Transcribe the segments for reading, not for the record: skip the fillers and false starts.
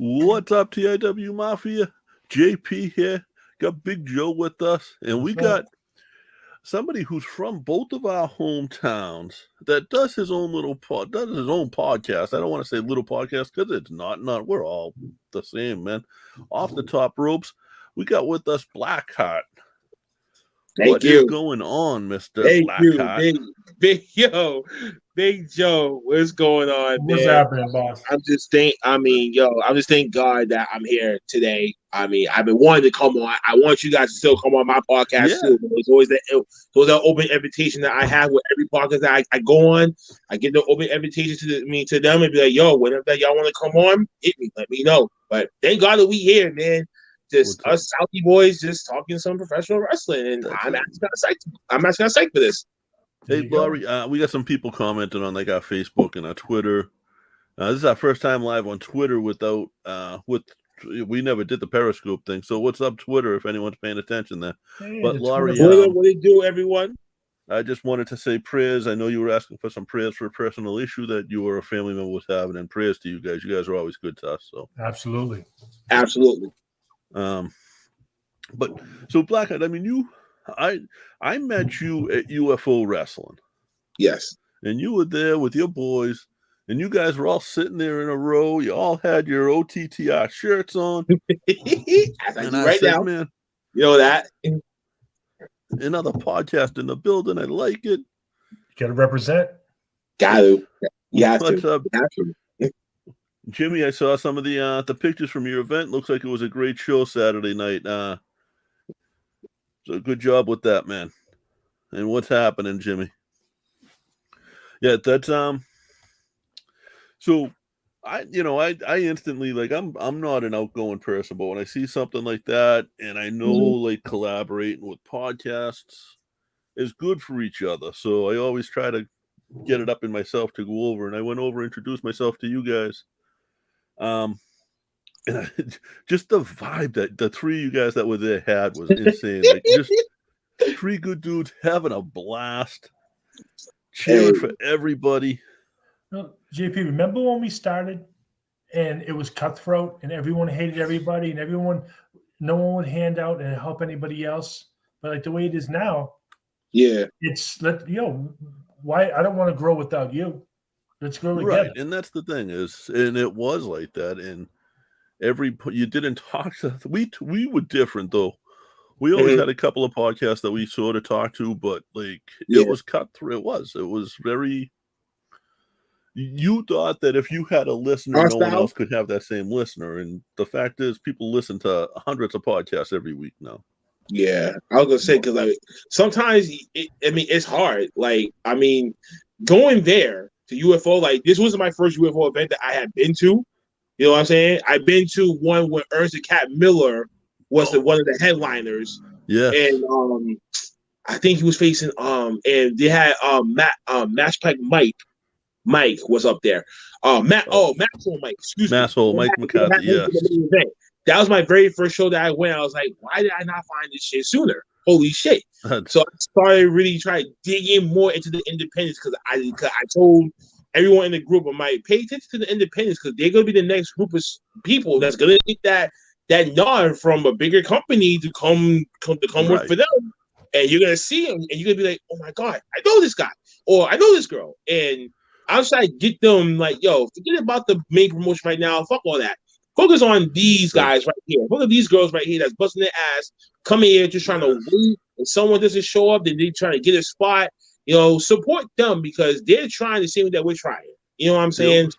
What's up, TIW Mafia? JP here. Got Big Joe with us, and we got somebody who's from both of our hometowns that does his own podcast. I don't want to say little podcast because it's not. We're all the same, man. Off the top ropes, we got with us Blackheart. What is going on, Mr. Blackheart? Big Joe, what's going on, What's happening, boss? I'm just thank God that I'm here today. I mean, I've been wanting to come on. I want you guys to still come on my podcast too. It's always that open invitation that I have with every podcast that I go on. I get the open invitation to them and be like, yo, whenever y'all want to come on, hit me, let me know. But thank God that we here, man. Just us Southie boys just talking some professional wrestling, and I'm actually kind of psyched for this. Hey, Laurie, we got some people commenting on like our Facebook and our Twitter. This is our first time live on Twitter we never did the Periscope thing. So what's up, Twitter, if anyone's paying attention there? Hey, but Laurie, what do you do, everyone? I just wanted to say prayers. I know you were asking for some prayers for a personal issue that you or a family member was having, and prayers to you guys. You guys are always good to us. So absolutely. But so Blackheart, I mean, I met you at UFO Wrestling. Yes. And you were there with your boys, and you guys were all sitting there in a row. You all had your OTTR shirts on. And I said, now, man, you know that. Another podcast in the building. I like it. You got to represent. Got to. You have What's to. up? Jimmy, I saw some of the pictures from your event. Looks like it was a great show Saturday night. So good job with that, man. And what's happening, Jimmy? Yeah, that's so I instantly, like, I'm not an outgoing person, but when I see something like that, and I know like collaborating with podcasts is good for each other, so I always try to get it up in myself to go over. And I went over, introduced myself to you guys. And just the vibe that the three of you guys that were there had was insane. Like, just three good dudes having a blast, cheering for everybody. No, JP, remember when we started and it was cutthroat and everyone hated everybody and no one would hand out and help anybody else? But like the way it is now, it's why I don't want to grow without you. Let's grow together. Right, and that's the thing and it was like that. And you didn't talk to. We were different though. We always had a couple of podcasts that we sort of talked to, but like it was cut through. It was very. You thought that if you had a listener, no one else could have that same listener, and the fact is, people listen to hundreds of podcasts every week now. Yeah, I was gonna say because sometimes it's hard. Like going there to UFO, like this wasn't my first UFO event that I had been to. You know what I'm saying? I've been to one where Ernst and Cat Miller was one of the headliners. Yeah, and I think he was facing and they had Match Pack Mike was up there. Masshole Mike. Excuse me. Masshole Mike McCarthy. Yes. That was my very first show that I went. I was like, why did I not find this shit sooner? Holy shit! So I started really trying to dig in more into the independents because I told everyone in the group, I might pay attention to the independents because they're gonna be the next group of people that's gonna get that nod from a bigger company to come work for them, and you're gonna see them, and you're gonna be like, oh my god, I know this guy or I know this girl, and I'm trying to get them like, yo, forget about the main promotion right now, fuck all that. Focus on these guys right here. Look at these girls right here that's busting their ass, coming here just trying to wait, and someone doesn't show up, then they're trying to get a spot. Support them because they're trying the same thing that we're trying. You know what I'm saying?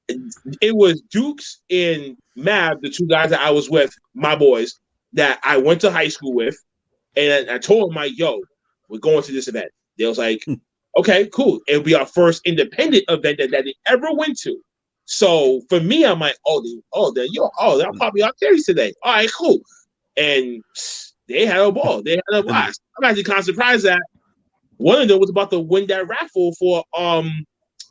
Yep. It was Dukes and Mav, the two guys that I was with, my boys, that I went to high school with, and I told them, like, yo, we're going to this event. They was like, okay, cool. It'll be our first independent event that they ever went to. So for me, I'm like, they'll probably out Terry's today. All right, cool. And they had a ball. They had a blast. I'm actually kind of surprised that one of them was about to win that raffle one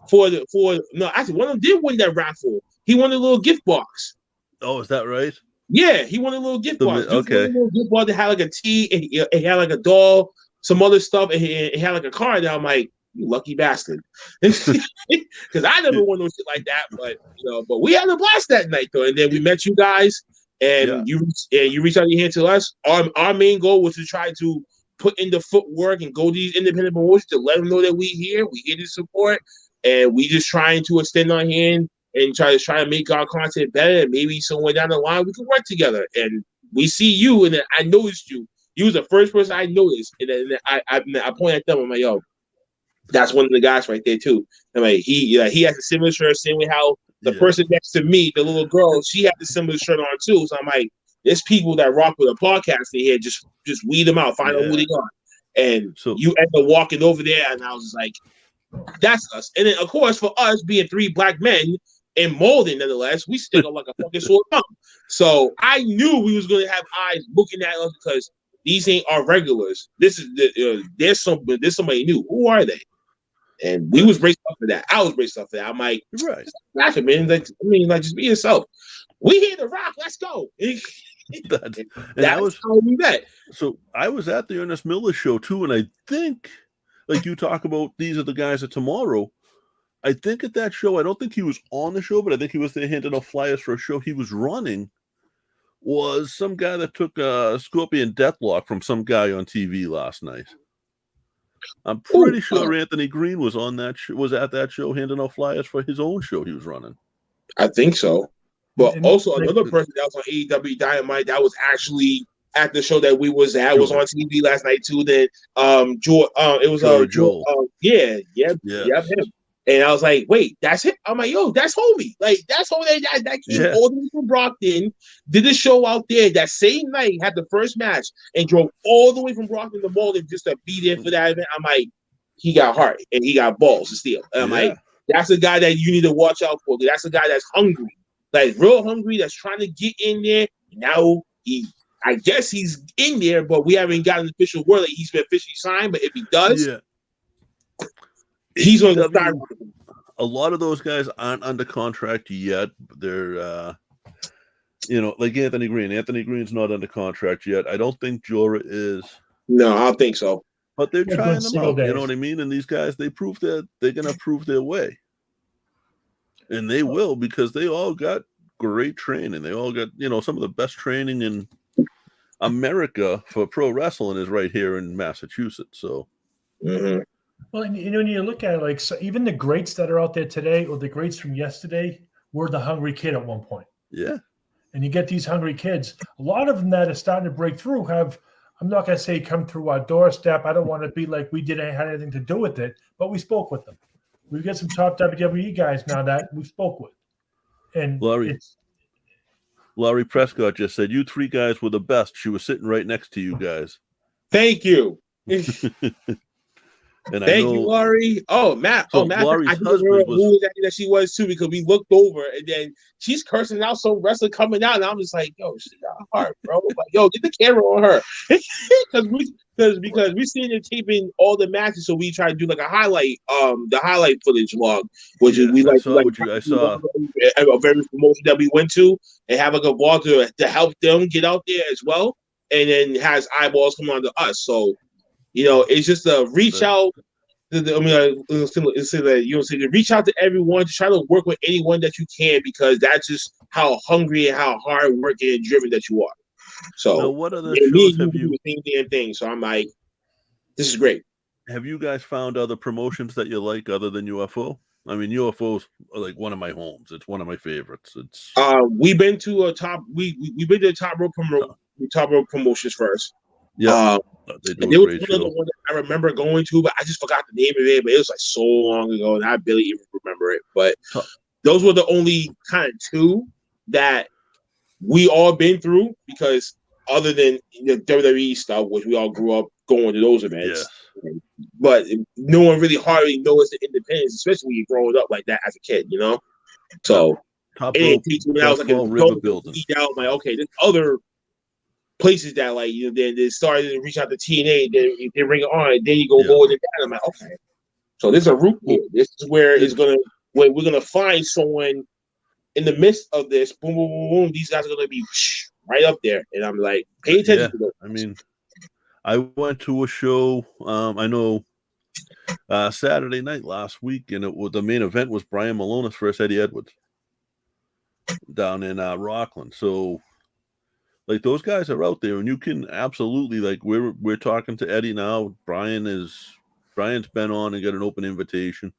of them did win that raffle. He won a little gift box. Oh, is that right? Yeah, he won a little gift box. Okay. A little gift box that had like a tea, and he had like a doll, some other stuff, and he had like a card. And I'm like, You lucky bastard. Because I never won no shit like that. But we had a blast that night though. And then we met you guys, and you reached out your hand to us. Our main goal was to try to put in the footwork and go to these independent promotions to let them know that we here to support, and we just trying to extend our hand and try to make our content better. And maybe somewhere down the line we can work together. And we see you, and then I noticed you. You was the first person I noticed, and then I point at them. I'm like, yo, that's one of the guys right there too. I'm like, he has a similar shirt, same way how the person next to me, the little girl, she had the similar shirt on too. So I'm like, there's people that rock with a podcast in here. Just weed them out, find out who they are. And so you end up walking over there, and I was just like, that's us. And then of course, for us being three black men in molding, nonetheless, we stick up like a fucking sore thumb. So I knew we was gonna have eyes looking at us because these ain't our regulars. This is there's somebody new. Who are they? And we was braced up for that. I was braced up for that. I'm like, right, man. Just be yourself. We here to rock. Let's go. That's how we met. So I was at the Ernest Miller show too, and I think, like you talk about, these are the guys at tomorrow. I think at that show, I don't think he was on the show, but I think he was there handing out flyers for a show he was running. Was some guy that took a Scorpion Deathlock from some guy on TV last night. I'm pretty sure Anthony Green was on that was at that show handing out flyers for his own show he was running. I think so. But also another person that was on AEW Dynamite that was actually at the show that we was at was on TV last night too. Then it was Joel. Him. And I was like, wait, that's it? I'm like, yo, that's homie. Like, that's homie that came all the way from Brockton, did a show out there that same night, had the first match, and drove all the way from Brockton to Malden just to be there for that event. I'm like, he got heart and he got balls to steal. And I'm like, that's a guy that you need to watch out for. That's a guy that's hungry, like real hungry, that's trying to get in there. Now I guess he's in there, but we haven't got an official word that he's been officially signed. But if he does, he's going to start. A lot of those guys aren't under contract yet. They're, like Anthony Green. Anthony Green's not under contract yet. I don't think Jorah is. No, I don't think so. But they're trying them out. You know what I mean? And these guys, they prove that they're going to prove their way. And they will, because they all got great training. They all got, some of the best training in America for pro wrestling is right here in Massachusetts. So. Mm-hmm. Well, and when you look at it, like, so even the greats that are out there today, or the greats from yesterday, were the hungry kid at one point. Yeah. And you get these hungry kids. A lot of them that are starting to break through have, I'm not going to say come through our doorstep. I don't want to be like we didn't have anything to do with it, but we spoke with them. We've got some top WWE guys now that we spoke with. And Laurie Prescott just said, you three guys were the best. She was sitting right next to you guys. Thank you. And Thank you, Laurie. Oh, Matt. I didn't know who that she was too, because we looked over and then she's cursing out some wrestler coming out, and I'm just like, yo, she got heart, bro. Like, yo, get the camera on her, because we seen it taping all the matches, so we try to do like a highlight, the highlight footage log, which is I saw a very promotion that we went to, and have like a ball to help them get out there as well, and then has eyeballs come on to us. So. It's just a reach out. Reach out to everyone to try to work with anyone that you can, because that's just how hungry and how hard working and driven that you are. So, now, what other shows have you? The same damn thing. So I'm like, this is great. Have you guys found other promotions that you like other than UFO? I mean, UFO's like one of my homes. It's one of my favorites. It's we've been to a top. We've been to the top rope promotions first. Yeah, they do a great show. One that I remember going to, but I just forgot the name of it. But it was like so long ago, and I barely even remember it. But those were the only kind of two that we all been through, because other than the WWE stuff, which we all grew up going to those events. Yes. But no one really hardly knows the independence, especially when you're growing up like that as a kid, So top rope, when I was like a river building. I was like, okay, there's other places that then they started to reach out to TNA, then they ring it on, and then you go into that. I'm like, okay, so there's a route here. This is where we're gonna find someone in the midst of this. Boom, boom, boom, boom. These guys are gonna be right up there, and I'm like, pay attention to them. I mean, I went to a show. I know Saturday night last week, and the main event was Brian Malonis versus Eddie Edwards down in Rockland. So, like, those guys are out there, and you can absolutely, like, we're talking to Eddie now. Brian's been on and got an open invitation.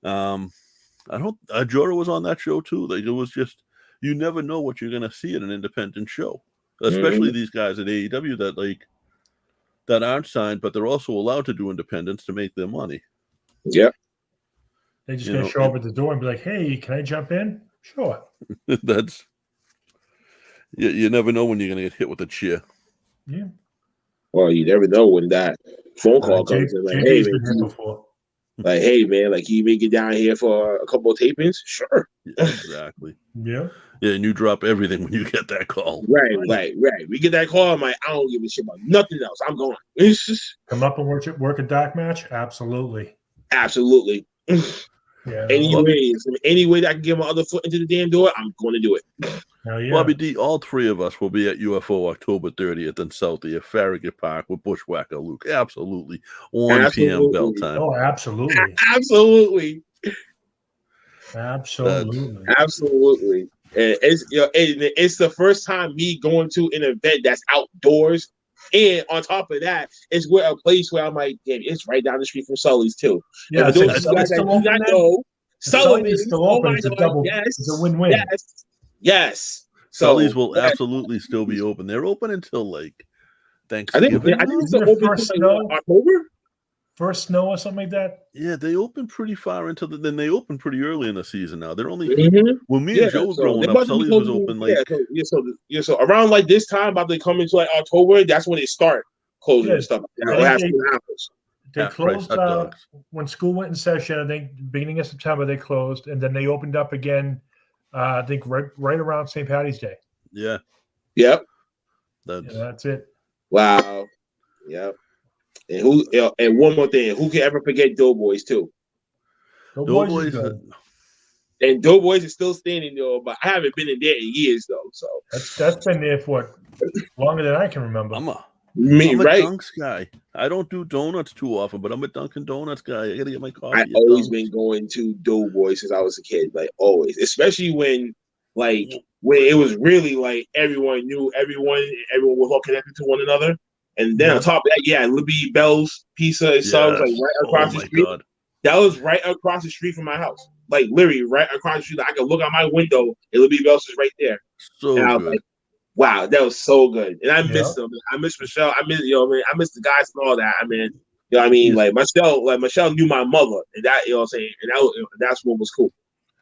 Jorah was on that show too. Like, it was just, you never know what you're gonna see at an independent show, especially these guys at AEW that aren't signed, but they're also allowed to do independents to make their money. Yep. They just gonna show up at the door and be like, "Hey, can I jump in?" Sure. That's you never know when you're gonna get hit with a chair. Yeah. Well, you never know when that phone call comes in. Like, hey, man, like, can you make it down here for a couple of tapings? Sure. Yeah, exactly. Yeah. Yeah, and you drop everything when you get that call. Right. We get that call, I'm like, I don't give a shit about nothing else. I'm going. It's just come up and work a dark match. Absolutely. Yeah. Any way that I can get my other foot into the damn door, I'm going to do it. Hell yeah. Bobby D, all three of us will be at UFO October 30th in Southie at Farragut Park with Bushwhacker Luke. Absolutely. 1 p.m. bell time. Oh, absolutely. Absolutely. And it's the first time me going to an event that's outdoors. And on top of that, it's a place where I'm like, damn, it's right down the street from Sully's too. Yeah, and for those guys that do not know, Sully's is still open. It's a double. Yes, it's a win-win. Yes. Sully's will absolutely still be open. They're open until like Thanksgiving. I think it's open until October. First snow or something like that. Yeah, they open pretty far into then they open pretty early in the season now. They're only when me and Joe were growing up, Sully's was open like so around like this time, about to come into like October, that's when they start closing and stuff. They closed when school went in session. I think beginning of September they closed, and then they opened up again. I think right around St. Patty's Day. Yeah. Yep. That's it. Wow. Yep. And one more thing, who can ever forget Doughboys too? Doughboys is good. And Doughboys is still standing though, but I haven't been in there in years though. So that's been there for longer than I can remember. I'm a Dunks guy. I don't do donuts too often, but I'm a Dunkin' Donuts guy. I gotta get my coffee. I've always been going to Doughboys since I was a kid, like always. Especially when it was really like everyone knew everyone was all connected to one another. And then on top of that, Libby Bell's Pizza and Subs, like right across the street. God. That was right across the street from my house. Like literally right across the street. I could look out my window and Libby Bell's is right there. So and I was good. like, wow, that was so good. And I miss them. I miss Michelle. I miss I miss the guys and all that. I mean, you know what I mean? Like Michelle knew my mother, and that, you know what I'm saying? And that's what was cool.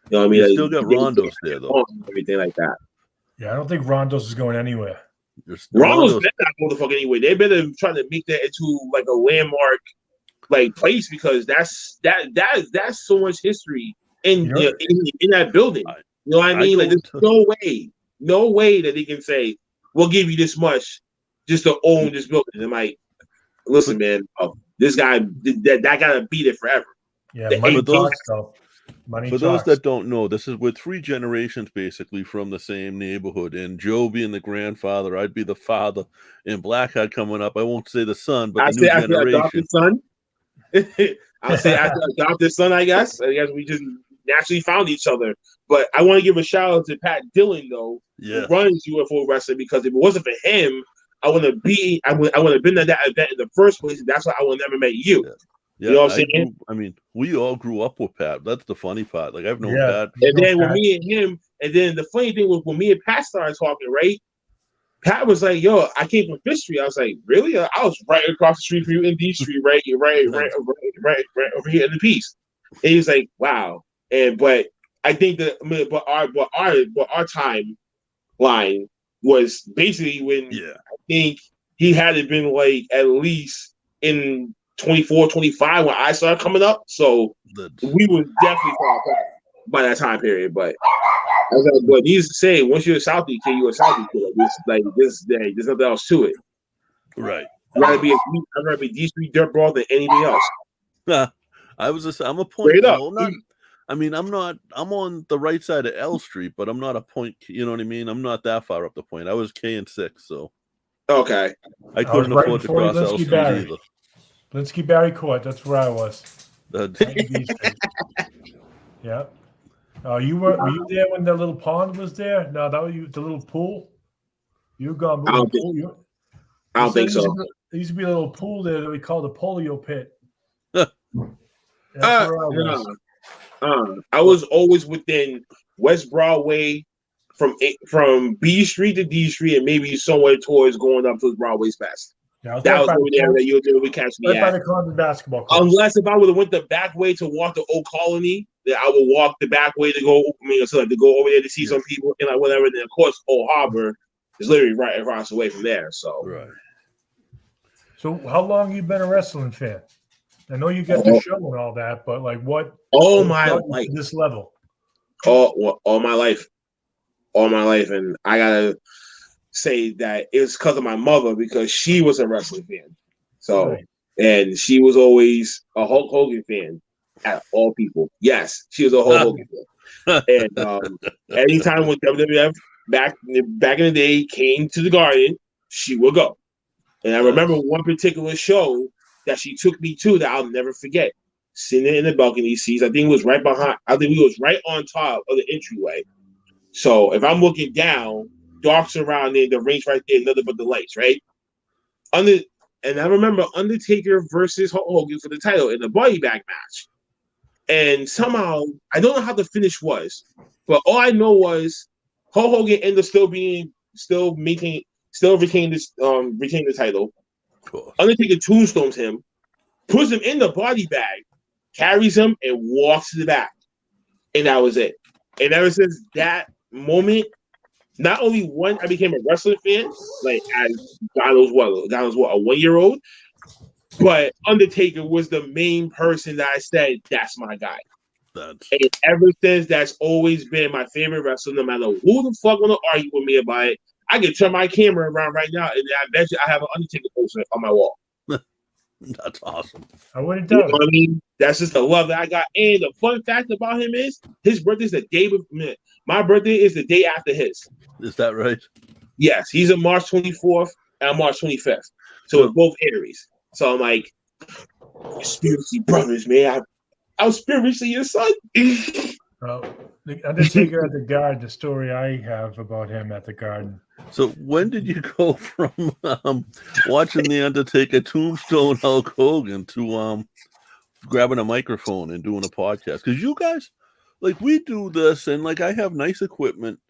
You know what I mean? You still got Rondo's there though. Everything like that. Yeah, I don't think Rondo's is going anywhere. Rondo's better not go the fuck anyway. They better try to make that into like a landmark like place, because that's so much history in that building. You know what I mean? Like there's no way that they can say we'll give you this much just to own this building. I'm like, listen, man, this guy that gotta be there forever. Yeah, money talks though. For those that don't know, this is with 3 generations basically from the same neighborhood. And Joe being the grandfather, I'd be the father. And Blackheart coming up, I won't say the son, but the new generation. I'll say after adopted son, I guess. I guess we just naturally found each other. But I want to give a shout out to Pat Dillon though, who runs UFO Wrestling, because if it wasn't for him, I would have been at that event in the first place. And that's why I would have never met you. Yeah. You know what I'm saying? I mean, we all grew up with Pat. That's the funny part. Like, I've known Pat. And then when me and him, and then the funny thing was when me and Pat started talking, right? Pat was like, "Yo, I came from Fifth Street." I was like, "Really?" I was right across the street from you in D Street, right over here in the Peace. And he was like, "Wow." But I think that our timeline was basically when I think he had to been like at least in 24, 25 when I started coming up. So we were definitely far apart by that time period. But I was like, but needless to say, once you're a Southie kid, you're a Southie kid. There's nothing else to it. Right. I'd rather be a D Street dirtball than anything else. I'm a point. I'm on the right side of L Street, but I'm not a point. You know what I mean? I'm not that far up the point. I was K and 6, so okay. I couldn't afford to cross L Street either. Linsky Barry Court. That's where I was. That, Right in B Street. Yeah. Were you there when the little pond was there? No, that was you. The little pool. You were gone. I don't think so. There used to be a little pool there that we called the polio pit. That's where I was. I was always within West Broadway from B Street to D Street, and maybe somewhere towards going up to Broadway's Best. Yeah, that was over there that you would catch me right by the Condon basketball course. Unless if I would have went the back way to walk to Old Colony, that I would walk the back way to go. To go over there to see some people and like whatever. And then of course Old Harbor is literally right across the way from there. So right. So how long you been a wrestling fan? I know you got the show and all that, but like what? All my life, this level. All my life, and I gotta say that it's because of my mother, because she was a wrestling fan. So and she was always a Hulk Hogan fan. At all people, yes, she was a Hulk Hogan fan. And anytime when WWF back in the day came to the Garden, she would go. And I remember one particular show that she took me to that I'll never forget. Sitting in the balcony seats, I think it was right behind. I think we was right on top of the entryway. So if I'm looking down, dark's around there, the ring's right there, nothing but the lights, right? And I remember Undertaker versus Hulk Hogan for the title in the body bag match. And somehow, I don't know how the finish was, but all I know was Hulk Hogan ended up still retaining the title. Cool. Undertaker tombstones him, puts him in the body bag, carries him, and walks to the back. And that was it. And ever since that moment, not only one, I became a wrestling fan, like as God knows what, a 1-year-old, but Undertaker was the main person that I said, that's my guy. And ever since, that's always been my favorite wrestler, no matter who the fuck want to argue with me about it. I can turn my camera around right now, and I bet you I have an Undertaker poster on my wall. That's awesome. I wouldn't doubt it. I mean, that's just the love that I got. And the fun fact about him is his birthday is the day before. My birthday is the day after his. Is that right? Yes, he's on March 24th and I'm March 25th. So we're both Aries. So I'm like, spiritually brothers, man. I'm spiritually your son. The Undertaker at the Garden, the story I have about him at the Garden. So when did you go from watching the Undertaker tombstone Hulk Hogan to grabbing a microphone and doing a podcast? Because you guys, like, we do this, and like I have nice equipment.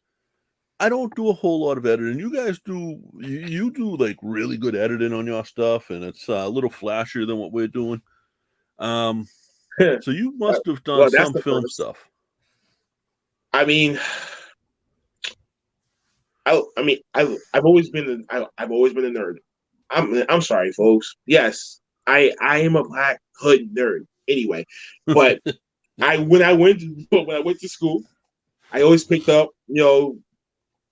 I don't do a whole lot of editing. You guys do. You do like really good editing on your stuff, and it's a little flashier than what we're doing. So you must have done some film stuff. I mean, I've always been a nerd. I'm sorry, folks. Yes, I am a Black Hood nerd. Anyway, but when I went to school, I always picked up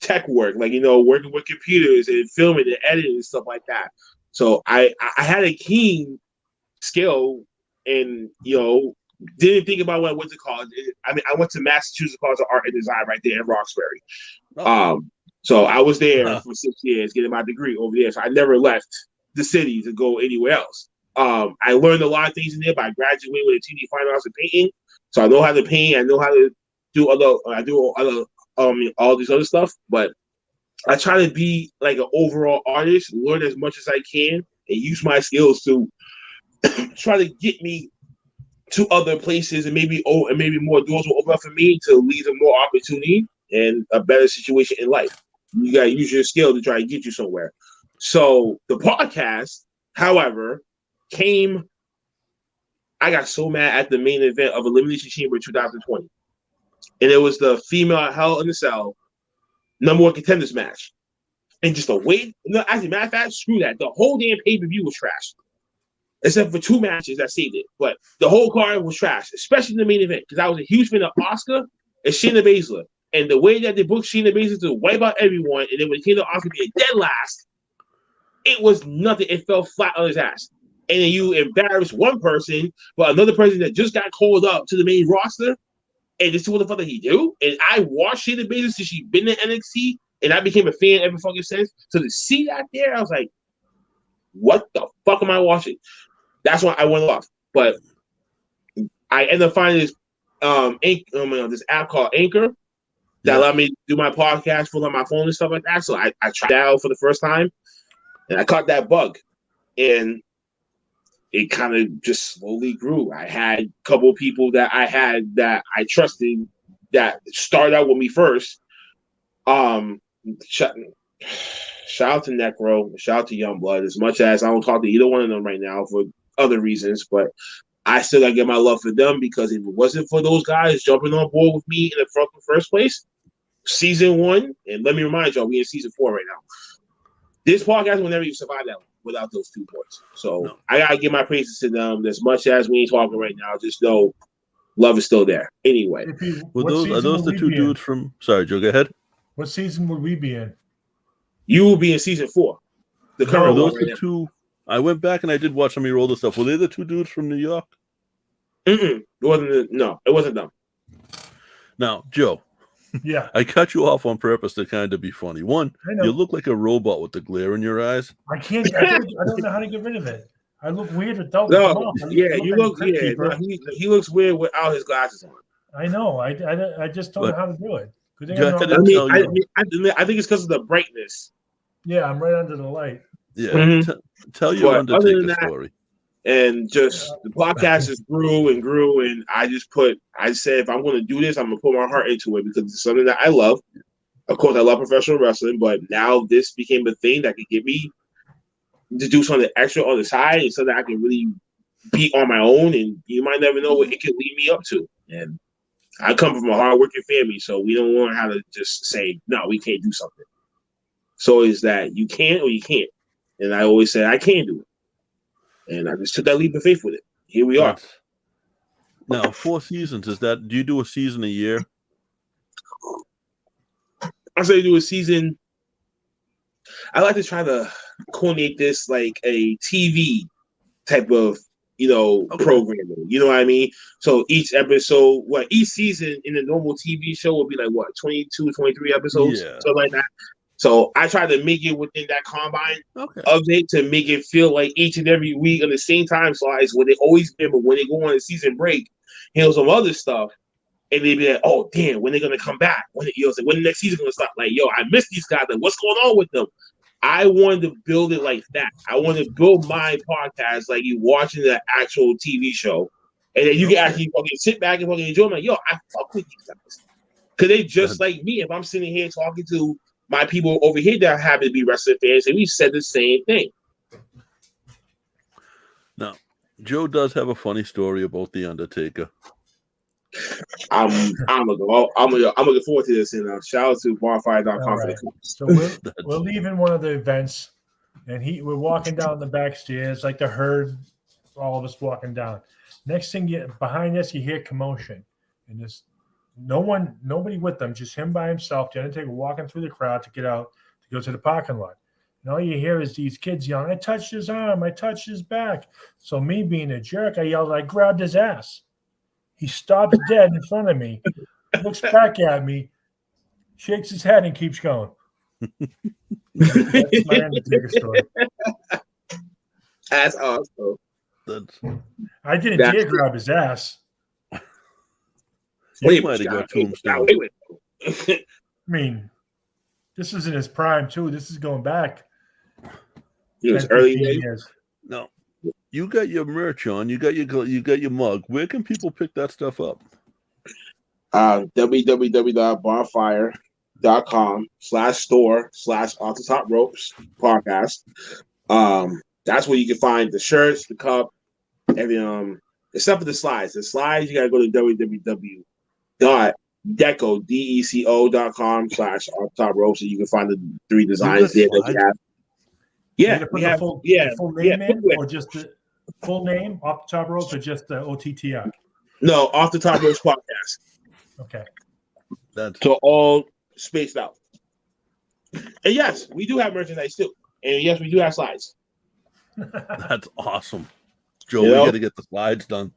tech work, like working with computers and filming and editing and stuff like that. So I had a keen skill, and didn't think about what I went to college. I went to Massachusetts College of Art and Design right there in Roxbury. So I was there for 6 years getting my degree over there. So I never left the city to go anywhere else. I learned a lot of things in there, but I graduated with a TD Fine Arts in painting. So I know how to paint. I know how to do all these other stuff. But I try to be like an overall artist, learn as much as I can, and use my skills to try to get me to other places, and maybe more doors will open up for me to lead to more opportunity and a better situation in life. You gotta use your skill to try to get you somewhere. So the podcast, however, I got so mad at the main event of Elimination Chamber 2020. And it was the female Hell in the Cell #1 contenders match. And just the way, as a matter of fact, screw that. The whole damn pay-per-view was trash. Except for 2 matches that saved it. But the whole card was trash, especially the main event, because I was a huge fan of Asuka and Shayna Baszler. And the way that they booked Shayna Baszler to wipe out everyone, and then when it came to Asuka being dead last, it was nothing. It fell flat on his ass. And then you embarrass one person, but another person that just got called up to the main roster, and this is what the fuck did he do? And I watched Shayna Baszler since she's been in NXT, and I became a fan ever fucking since. So to see that there, I was like, what the fuck am I watching? That's why I went off. But I ended up finding this this app called Anchor that allowed me to do my podcast full on my phone and stuff like that. So I tried that out for the first time, and I caught that bug, and it kind of just slowly grew. I had a couple of people that I trusted that started out with me first. Shout out to Necro, shout out to Youngblood. As much as I don't talk to either one of them right now for other reasons, but I still gotta get my love for them, because if it wasn't for those guys jumping on board with me in the first place, season 1, and let me remind y'all, we're in season 4 right now. This podcast will never even survive that without those 2 boys. So I gotta give my praises to them. As much as we ain't talking right now, just know love is still there. Anyway, are those the 2 dudes from? Sorry, Joe. Go ahead. What season would we be in? You will be in season 4. The current those one. The 2. I went back and I did watch some of your older stuff. Were they the 2 dudes from New York? It wasn't them. Now, Joe. Yeah. I cut you off on purpose to kind of be funny. One, you look like a robot with the glare in your eyes. I can't. I don't know how to get rid of it. I look weird without them off. You look. Yeah, no, he looks weird without his glasses on. I know. I just don't know how to do it. I think it's because of the brightness. Yeah, I'm right under the light. Yeah. Mm-hmm. Tell your Undertaker story. And just the podcast just grew and grew, and I said, if I'm going to do this, I'm going to put my heart into it, because it's something that I love. Of course, I love professional wrestling, but now this became a thing that could get me to do something extra on the side, and something I can really be on my own, and you might never know what it could lead me up to. And I come from a hardworking family, so we don't want how to just say, no, we can't do something. So is that you can or you can't. And I always say I can do it. And I just took that leap of faith with it. Here we are. Now, 4 seasons, do you do a season a year? I say do a season. I like to try to coordinate this like a TV type of, programming. You know what I mean? So each episode, each season in a normal TV show would be like 22, 23 episodes, something like that. So I try to make it within that combine update to make it feel like each and every week on the same time slides where they always been, but when they go on a season break, some other stuff, and they be like, oh damn, when they gonna come back? When the next season gonna start? Like, I miss these guys. Like, what's going on with them? I wanted to build it like that. I wanted to build my podcast like you watching the actual TV show, and then you can actually fucking sit back and fucking enjoy. I'm like, I fuck with these guys, because they just like me. If I'm sitting here talking to my people over here that happen to be wrestling fans, and we said the same thing. Now, Joe does have a funny story about the Undertaker. I'm looking forward to this, and shout out to bonfire.com for the comments. So we're leaving one of the events, and we're walking down the back stairs like the herd, all of us walking down. Next thing, behind us, you hear commotion, and there's nobody with them, just him by himself. The Undertaker walking through the crowd to get out to go to the parking lot. And all you hear is these kids yelling, I touched his arm, I touched his back. So me being a jerk, I yelled, I grabbed his ass. He stops dead in front of me, looks back at me, shakes his head, and keeps going. That's my Undertaker story. That's awesome. I didn't dare grab his ass. You might have got tombstone. I mean, this is in his prime too. This is going back. It was early years. No, you got your merch on. You got your mug. Where can people pick that stuff up? www.bonfire.com/store/off the top ropes podcast. That's where you can find the shirts, the cup, every except for the slides. The slides, you gotta go to www.deco.com/off-top rope, so you can find the 3 designs there that we have. Yeah, we have full name in, or just the full name off the top ropes, or just the OTTR? No, off the top ropes podcast. Okay, so all spaced out. And yes, we do have merchandise too, and yes, we do have slides. That's awesome, Joe. We got to get the slides done.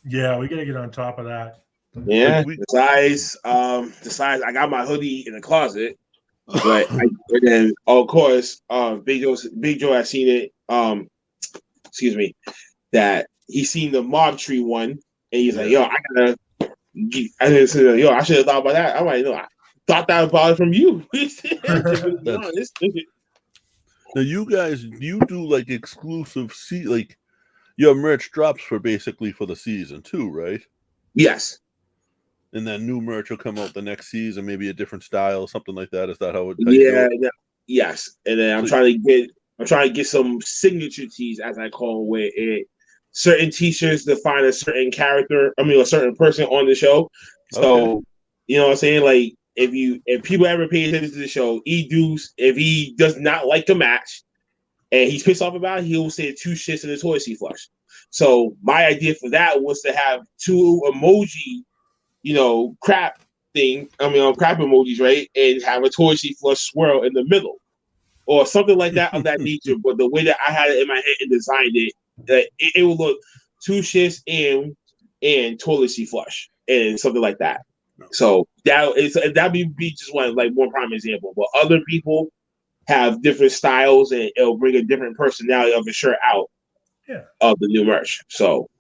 Yeah, we got to get on top of that. Yeah, the size. I got my hoodie in the closet, but and then of course, Big Joe has seen it. Excuse me. that he's seen the Mob Tree one, and he's like, yo, I should have thought about that. I'm like, no, I thought that about it from you. To be honest. Now, you guys, you do like exclusive like your merch drops for the season too, right? Yes. And then new merch will come out the next season, maybe a different style, something like that. Is that how you do it? Yes. And then I'm trying to get some signature tees, as I call them, where certain t-shirts define a certain character. I mean, a certain person on the show. So, you know what I'm saying? Like, if people ever pay attention to the show, E-Deuce, if he does not like the match and he's pissed off about it, he will say 2 shits in the toilet seat flush. So my idea for that was to have 2 emoji, crap crap emojis, right? And have a toilet seat flush swirl in the middle. Or something like that of that nature. But the way that I had it in my head and designed it, it would look 2 shits and toilet seat flush and something like that. So that'd be just one prime example. But other people have different styles, and it'll bring a different personality of the shirt out of the new merch. So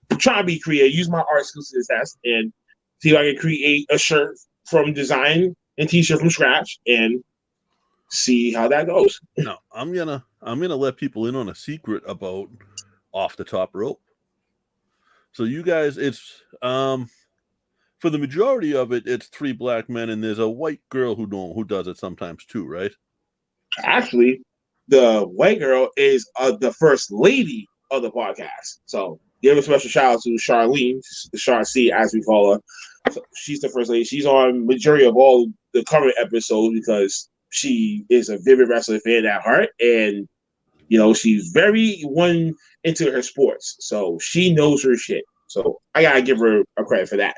I'm trying to be creative, use my art skills to the test, and see if I can create a shirt from design and t-shirt from scratch, and see how that goes. No, I'm gonna let people in on a secret about Off the Top Rope. So you guys, it's for the majority of it, it's 3 black men, and there's a white girl who does it sometimes too, right? Actually, the white girl is the first lady of the podcast. So give a special shout out to Charlene, Char C, as we call her. So she's the first lady. She's on majority of all the current episodes because she is a vivid wrestling fan at heart, and she's very one into her sports. So she knows her shit. So I gotta give her a credit for that.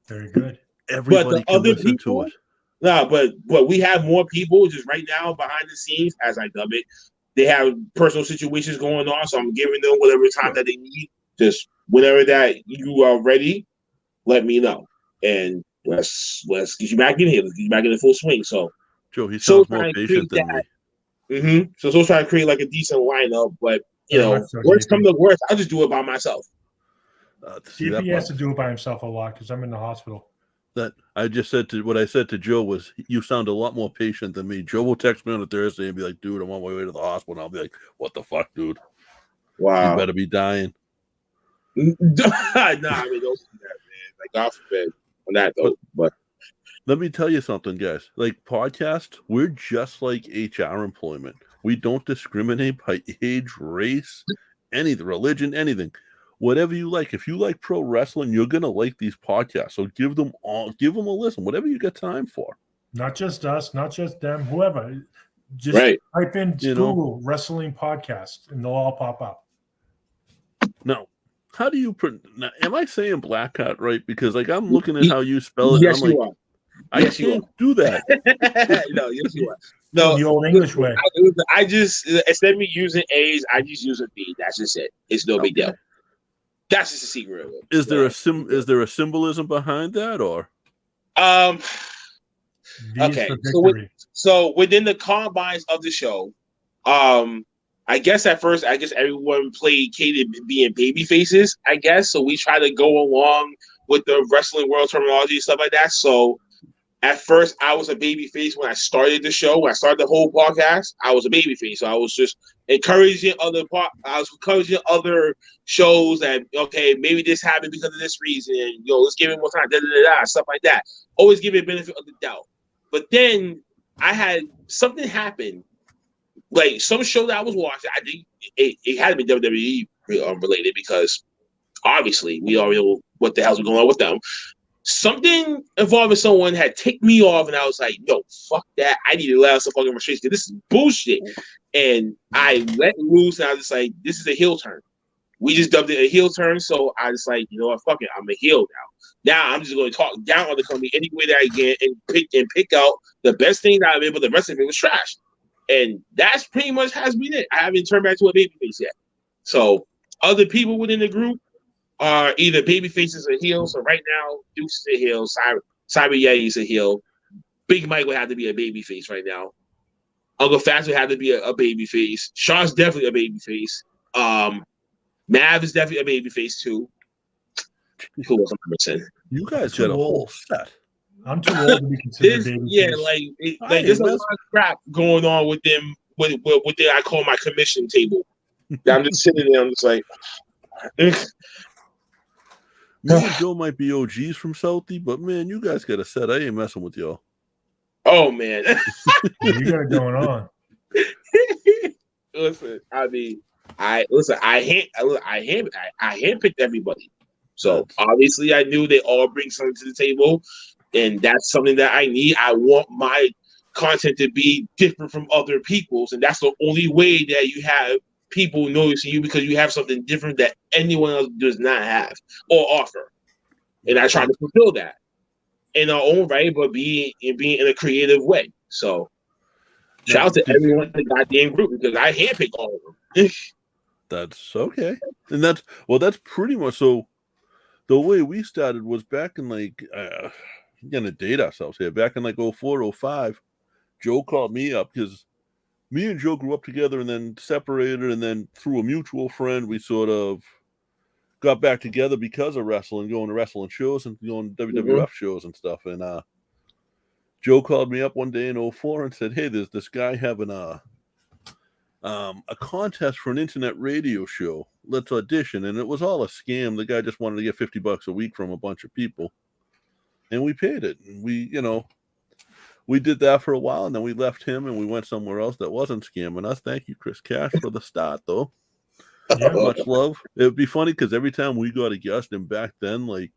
Very good. Everybody can listen to it. No, but we have more people just right now behind the scenes, as I dub it. They have personal situations going on, so I'm giving them whatever time that they need. Just whenever that you are ready, let me know, and let's get you back in here. Let's get you back in the full swing. So, Joe, he sounds more patient than me. So trying to create like a decent lineup, but worst come to worst, I'll just do it by myself. JP has to do it by himself a lot because I'm in the hospital. That I just said what I said to Joe was, you sound a lot more patient than me. Joe will text me on a Thursday and be like, dude, I'm on my way to the hospital. And I'll be like, what the fuck, dude? Wow. You better be dying. Nah, I mean, don't do that, man. Like, God forbid on that, though. But let me tell you something, guys. Like, podcast, we're just like HR employment. We don't discriminate by age, race, anything, religion, anything. Whatever you like. If you like pro wrestling, you're gonna like these podcasts. So give them a listen. Whatever you got time for. Not just us, not just them, whoever. Just type in Google wrestling podcast, and they'll all pop up. Now, how do you? Am I saying Black Hat right? Because I'm looking at how you spell it. Yes, and I'm you like, are. I can't do that. No, yes, you are. No, the old English way. I just instead of me using A's, I just use a B. That's just it. It's no big deal. That's just a secret. Is there a symbolism behind that, or? Okay. So within the confines of the show, I guess at first, everyone played catered being baby faces. I guess so. We try to go along with the wrestling world terminology and stuff like that. So at first, I was a baby face when I started the show. When I started the whole podcast, I was a baby face. So I was just encouraging other shows that, okay, maybe this happened because of this reason. Let's give it more time, stuff like that. Always give it benefit of the doubt. But then I had something happen, like some show that I was watching. I think it had to be WWE related because obviously we already know what the hell's going on with them. Something involving someone had ticked me off, and I was like, no, fuck that. I need to let out some fucking restraints because this is bullshit. And I let loose, and I was just like, this is a heel turn. We just dubbed it a heel turn, so I was like, you know what, fuck it, I'm a heel now. Now I'm just going to talk down on the company any way that I can and pick out the best thing that I'm able. The rest of it was trash. And that's pretty much has been it. I haven't turned back to a babyface yet. So other people within the group are either baby faces or heels. So right now, Deuce is a heel, Cyber Yeti is a heel. Big Mike would have to be a baby face right now. Uncle Fats would have to be a baby face. Sean's definitely a baby face. Mav is definitely a babyface too. Who else am I missing? You guys got a whole set. I'm too old to be considered a babyface. Yeah, there's a lot of crap going on with them. With their, I call my commission table. I'm just sitting there. I'm just like, me and Joe might be OGs from Southie, but man, you guys got a set. I ain't messing with y'all. Oh man, you got it going on. Listen, I mean, I handpicked everybody. So obviously, I knew they all bring something to the table, and that's something that I need. I want my content to be different from other people's, and that's the only way that you have people noticing you, because you have something different that anyone else does not have or offer. And I try to fulfill that in our own right, but being in a creative way. So shout out to everyone in the goddamn group, because I handpicked all of them. That's okay. And that's pretty much so. The way we started was back in like, gonna date ourselves here. Back in like 04, 05, Joe called me up because me and Joe grew up together and then separated, and then through a mutual friend, we sort of got back together because of wrestling, going to wrestling shows and going to WWF shows and stuff. And Joe called me up one day in 04 and said, "Hey, there's this guy having a contest for an internet radio show. Let's audition." And it was all a scam. The guy just wanted to get $50 a week from a bunch of people, and we paid it. And we did that for a while, and then we left him and we went somewhere else that wasn't scamming us. Thank you, Chris Cash, for the start, though. Yeah, much love. It would be funny because every time we got a guest, and back then, like,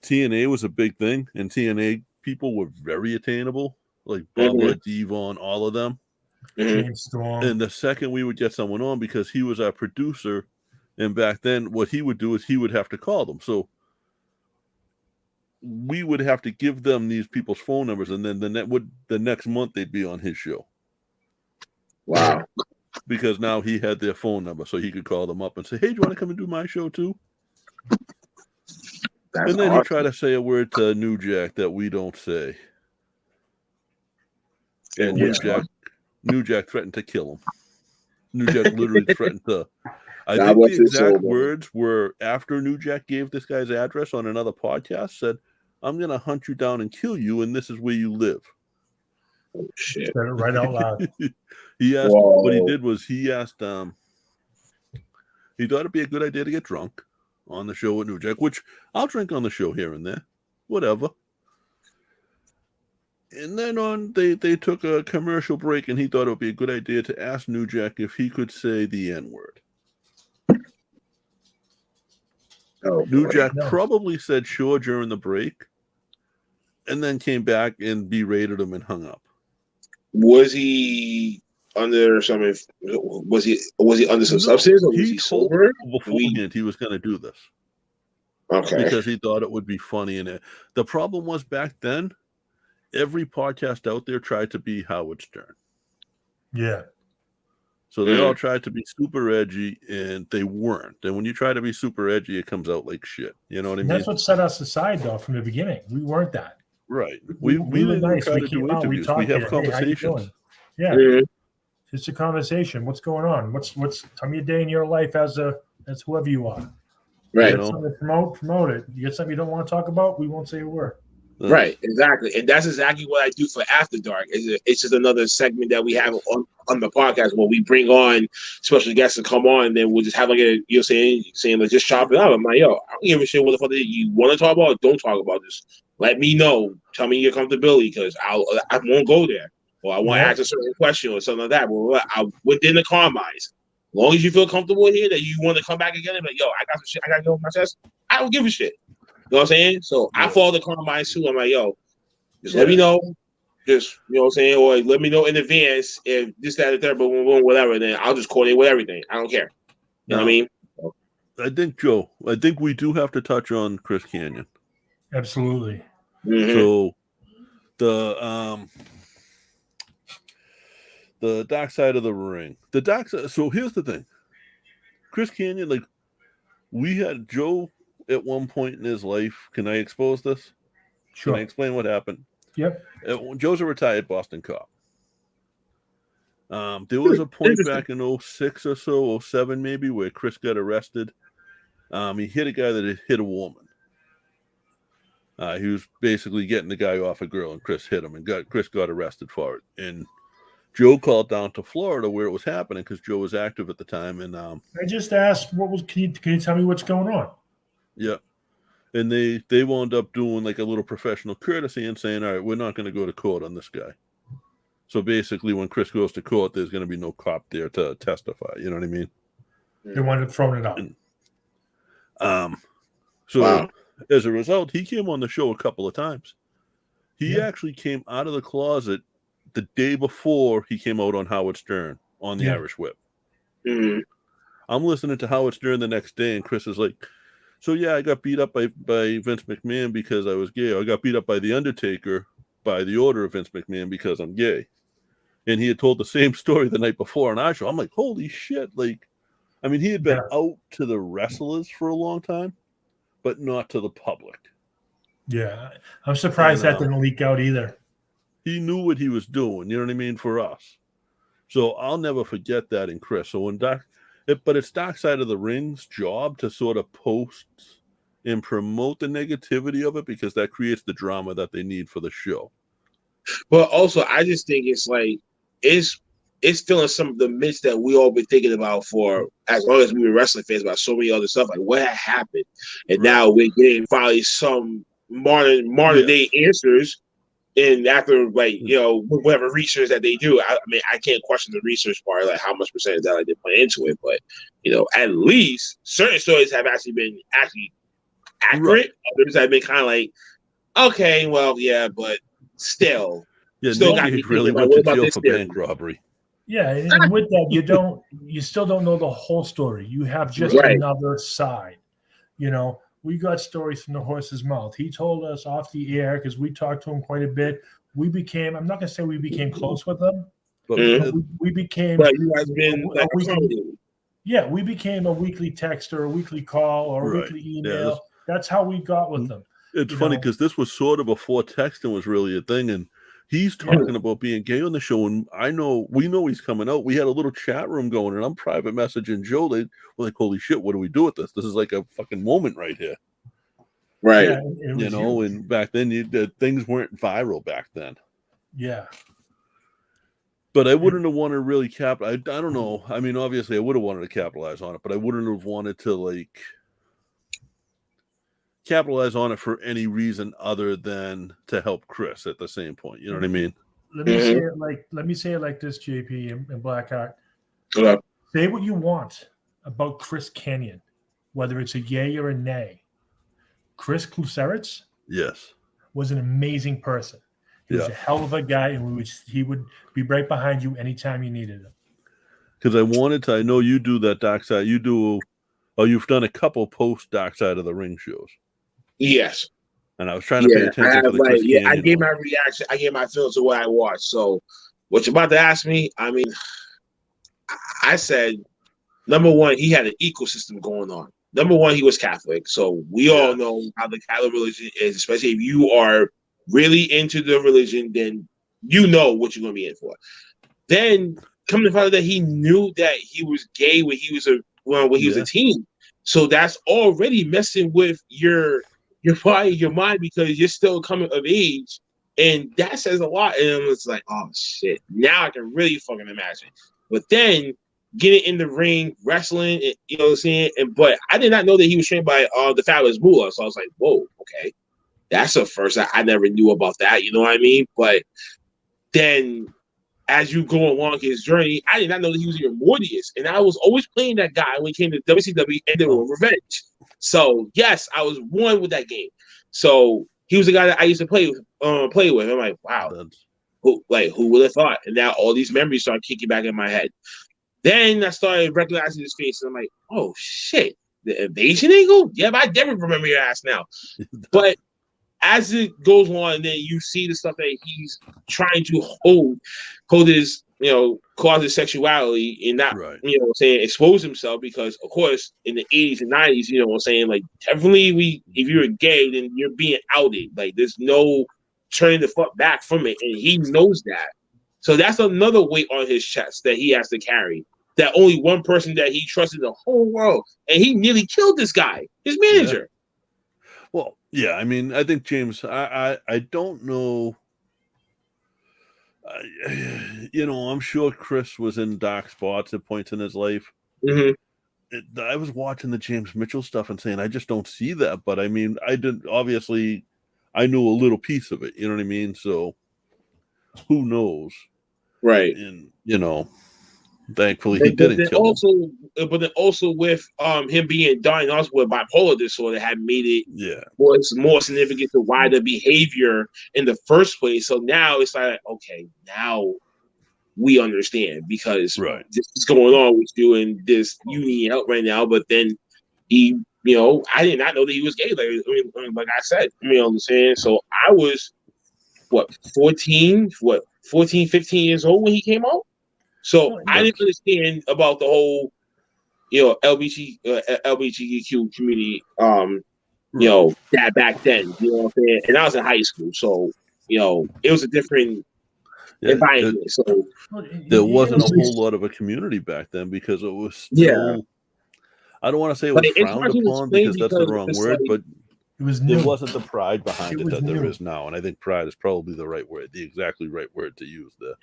TNA was a big thing, and TNA people were very attainable, like Bubba, Devon, all of them. And the second we would get someone on, because he was our producer, and back then what he would do is he would have to call them. So we would have to give them these people's phone numbers, and then the next month they'd be on his show. Wow. Because now he had their phone number, so he could call them up and say, "Hey, do you want to come and do my show too?" And then he tried to say a word to New Jack that we don't say. And New Jack threatened to kill him. New Jack literally threatened to. I think the exact words were, after New Jack gave this guy's address on another podcast, said, "I'm going to hunt you down and kill you, and this is where you live." Oh, shit. Said it right out loud. He asked, what he did was he asked, he thought it'd be a good idea to get drunk on the show with New Jack, which I'll drink on the show here and there, whatever. And then they took a commercial break, and he thought it would be a good idea to ask New Jack if he could say the N-word. New Jack probably said sure during the break, and then came back and berated him and hung up. Was he under something? Was he under some substance, or was he sober? Beforehand, he was going to do this. Okay. Because he thought it would be funny. And the problem was, back then, every podcast out there tried to be Howard Stern. Yeah. So they all tried to be super edgy, and they weren't. And when you try to be super edgy, it comes out like shit. You know what I mean? That's what set us aside, though, from the beginning. We weren't that. Right. We didn't nice. Try to do interviews. We have conversations. Yeah. It's a conversation. What's going on? What's tell me a day in your life as whoever you are. Right. You get something to promote it. You get something you don't want to talk about, we won't say a word. Right, exactly. And that's exactly what I do for After Dark. It's just another segment that we have on the podcast where we bring on special guests to come on, and then we'll just have you're saying like, just chop it up. I'm like, yo, I don't give a shit what the fuck you want to talk about. Don't talk about this. Let me know. Tell me your comfortability, because I won't go there, or I want to ask a certain question or something like that. But within the confines, as long as you feel comfortable here, that you want to come back again and be like, yo, I got some shit I got to go with my chest. I don't give a shit. You know what I'm saying? So I follow the confines too. I'm like, yo, just let me know. Just, you know what I'm saying? Or let me know in advance if this, that, and third, but whatever. Then I'll just coordinate with everything. I don't care. You know what I mean? I think, Joe, we do have to touch on Chris Kanyon. Absolutely. Mm-hmm. So the dark side of the ring. So here's the thing. Chris Kanyon, like, we had Joe at one point in his life. Can I expose this? Sure. Can I explain what happened? Yep. Joe's a retired Boston cop. There was a point back in 06 or so, 07 maybe, where Chris got arrested. He hit a guy that had hit a woman. He was basically getting the guy off a girl, and Chris hit him, and Chris got arrested for it. And Joe called down to Florida where it was happening because Joe was active at the time. And I just asked, can you tell me what's going on? Yeah. And they wound up doing like a little professional courtesy and saying, all right, we're not going to go to court on this guy. So basically, when Chris goes to court, there's going to be no cop there to testify. You know what I mean? They wanted to throw it out. So as a result, he came on the show a couple of times. He actually came out of the closet the day before he came out on Howard Stern on the Irish Whip. Mm-hmm. I'm listening to Howard Stern the next day, and Chris is like, so yeah, I got beat up by Vince McMahon because I was gay. I got beat up by the Undertaker by the order of Vince McMahon because I'm gay. And he had told the same story the night before on our show. I'm like, holy shit. Like, I mean, he had been out to the wrestlers for a long time, but not to the public. Yeah. I'm surprised that didn't leak out either. He knew what he was doing, you know what I mean, for us. So I'll never forget that in Chris. So when but it's Dark Side of the Ring's job to sort of post and promote the negativity of it because that creates the drama that they need for the show. But also, I just think it's like, it's filling some of the myths that we all been thinking about for as long as we were wrestling fans about so many other stuff. Like what had happened, and now we're getting finally some modern day answers. And after whatever research that they do, I mean, I can't question the research part, like how much percentage that they put into it. But at least certain stories have actually been accurate. Right. Others have been kind of like, okay, well, yeah, but still. Still got really went to jail for bank robbery. Yeah, and with that, you still don't know the whole story. You have just another side. We got stories from the horse's mouth. He told us off the air because we talked to him quite a bit. I'm not going to say we became close with him, but we became. But you guys been we became a weekly text or a weekly call or a weekly email. Yeah, that's how we got with them. It's funny because this was sort of before texting was really a thing, and he's talking about being gay on the show, and we know he's coming out. We had a little chat room going, and I'm private messaging Joe. They were like, holy shit, what do we do with this? This is like a fucking moment right here. Right. Yeah, and back then things weren't viral back then. Yeah. But I wouldn't have wanted to really I don't know. I mean, obviously I would have wanted to capitalize on it, but I wouldn't have wanted to capitalize on it for any reason other than to help Chris at the same point. You know what I mean? Let me say it like this, JP and Blackheart. Say what you want about Chris Kanyon, whether it's a yay or a nay. Chris Kluseritz, was an amazing person. He was a hell of a guy, and he would be right behind you anytime you needed him. Because I know you do that Dark Side. You've done a couple post Dark Side of the Ring shows. Yes. And I was trying to pay attention to the Chris Kanyon I gave my reaction. I gave my feelings to what I watched. So what you're about to ask me, I mean, I said, number one, he had an ecosystem going on. Number one, he was Catholic. So we all know how the Catholic religion is, especially if you are really into the religion, then you know what you're going to be in for. Then coming to find out that he knew that he was gay when he was a teen. So that's already messing with your body, your mind, because you're still coming of age, and that says a lot. And it's like, oh shit, now I can really fucking imagine. But then getting in the ring, wrestling, and, you know what I'm saying? But I did not know that he was trained by the Fabulous Moolah. So I was like, whoa, okay, that's a first. I never knew about that. You know what I mean? But then as you go along his journey, I did not know that he was even Morbius. And I was always playing that guy when he came to WCW and then Revenge. So yes, I was one with that game. So he was the guy that I used to play with. I'm like, wow, who would have thought? And now all these memories start kicking back in my head. Then I started recognizing his face, and I'm like, oh shit, the Invasion angle? Yeah, but I never remember your ass now. But as it goes on, then you see the stuff that he's trying to hold his, cause his sexuality and not, expose himself, because of course in the 80s and 90s, like definitely if you're gay, then you're being outed. Like there's no turning the fuck back from it. And he knows that. So that's another weight on his chest that he has to carry. That only one person that he trusts in the whole world, and he nearly killed this guy, his manager. Yeah. Well, yeah, I mean, I think James. I don't know. I'm sure Chris was in dark spots at points in his life. Mm-hmm. I was watching the James Mitchell stuff and saying, I just don't see that. But I mean, obviously, I knew a little piece of it. You know what I mean? So who knows? Right. And, thankfully he didn't kill him. But then also with him being diagnosed with bipolar disorder had made it more significant to why the behavior in the first place. So now it's like, okay, now we understand because this is going on with you and this you need help right now. But then he, I did not know that he was gay. Like I said, you know what I'm saying? So I was 14, 15 years old when he came out. So I didn't understand about the whole, LGBTQ community, that back then, you know what I'm saying? And I was in high school, so it was a different environment. So there wasn't a whole lot of a community back then because it was still. I don't want to say it was frowned upon because that's the wrong word, but there wasn't the pride behind it that there is now, and I think pride is probably the right word, the exactly right word to use there.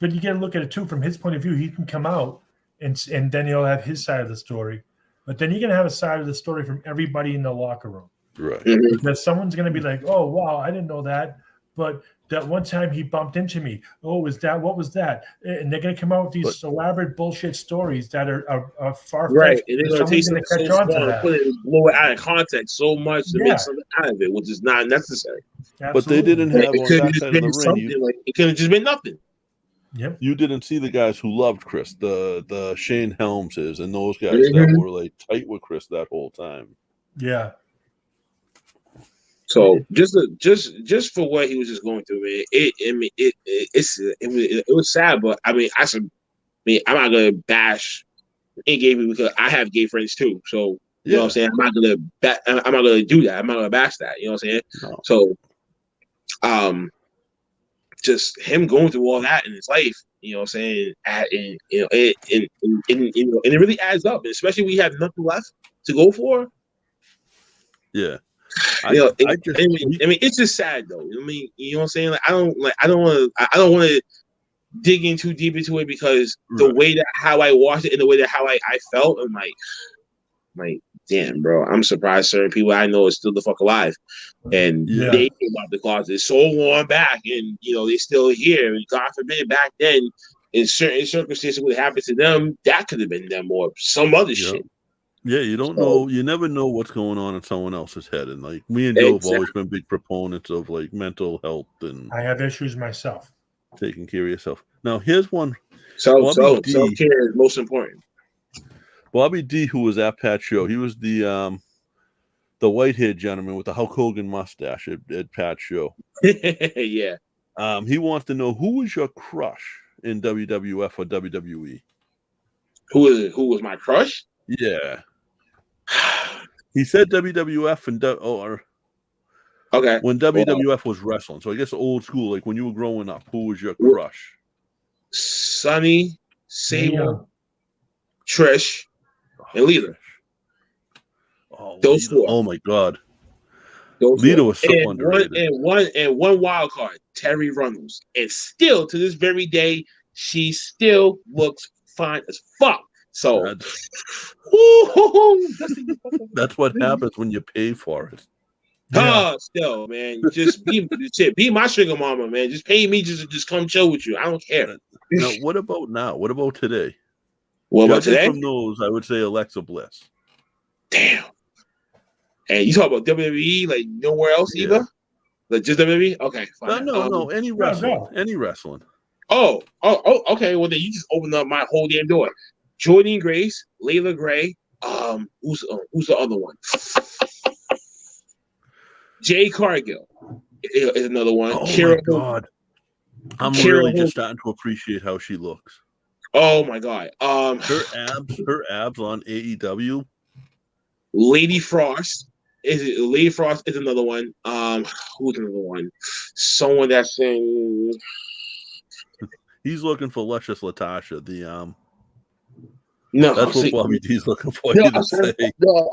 But you got to look at it too from his point of view. He can come out and then he'll have his side of the story, but then you're gonna have a side of the story from everybody in the locker room, right? Because someone's gonna be like, "Oh wow, I didn't know that," but that one time he bumped into me. Oh, what was that? And they're gonna come out with these elaborate bullshit stories that are far-fetched. Right, and they're gonna take something so small and put it and blow it out of context so much to make something out of it, which is not necessary. Absolutely. But they didn't have it could have just been something it could have just been nothing. Yep. You didn't see the guys who loved Chris, the Shane Helmses and those guys that were like tight with Chris that whole time. Yeah. So just for what he was just going through, man, it was sad, but I mean, I'm not gonna bash any gay people because I have gay friends too. So you know what I'm saying. I'm not gonna do that. I'm not gonna bash that. You know what I'm saying. No. So, just him going through all that in his life, you know what I'm saying, and it really adds up, especially when you have nothing left to go for. Yeah. It's just sad though. I mean, you know what I'm saying? Like, I don't want to dig in too deep into it because the way that how I watched it and the way that how I felt, I'm like, damn, bro, I'm surprised certain people I know are still the fuck alive, and they came out the closet so long back, and they still here. And God forbid, back then, in certain circumstances, what happened to them, that could have been them or some other shit. Yeah, you don't know. You never know what's going on in someone else's head. And like me and Joe have always been big proponents of like mental health, and I have issues myself. Taking care of yourself. Now, here's one. Self-care is most important. Bobby D, who was at Pat's show, he was the white-haired gentleman with the Hulk Hogan mustache at Pat's show. Yeah. He wants to know, who was your crush in WWF or WWE? Who was my crush? Yeah. He said WWF and okay. When WWF was wrestling. So I guess old school, like when you were growing up, who was your crush? Sunny, Sable, Trish, and Lita. Those four. Oh my God. Lita was so underrated. And one wild card, Terry Runnels. And still to this very day, she still looks fine as fuck. So that's what happens when you pay for it. Still, man, just be my sugar mama, man. Just pay me just come chill with you. I don't care. Now, what about now? What about today? What about today? From those, I would say Alexa Bliss. Damn. And you talk about WWE, like nowhere else either? Like just WWE? Okay, fine. No, any wrestling. Any wrestling. Oh, okay. Well, then you just opened up my whole damn door. Jordan Grace, Layla Gray. Who's the other one? Jay Cargill is another one. Oh my God. I'm really just starting to appreciate how she looks. Oh my God. Her abs on AEW. Lady Frost is another one. Who's another one? Someone that's in He's looking for Luscious Latasha. No, That's what see, Bobby D's looking for no, you to say.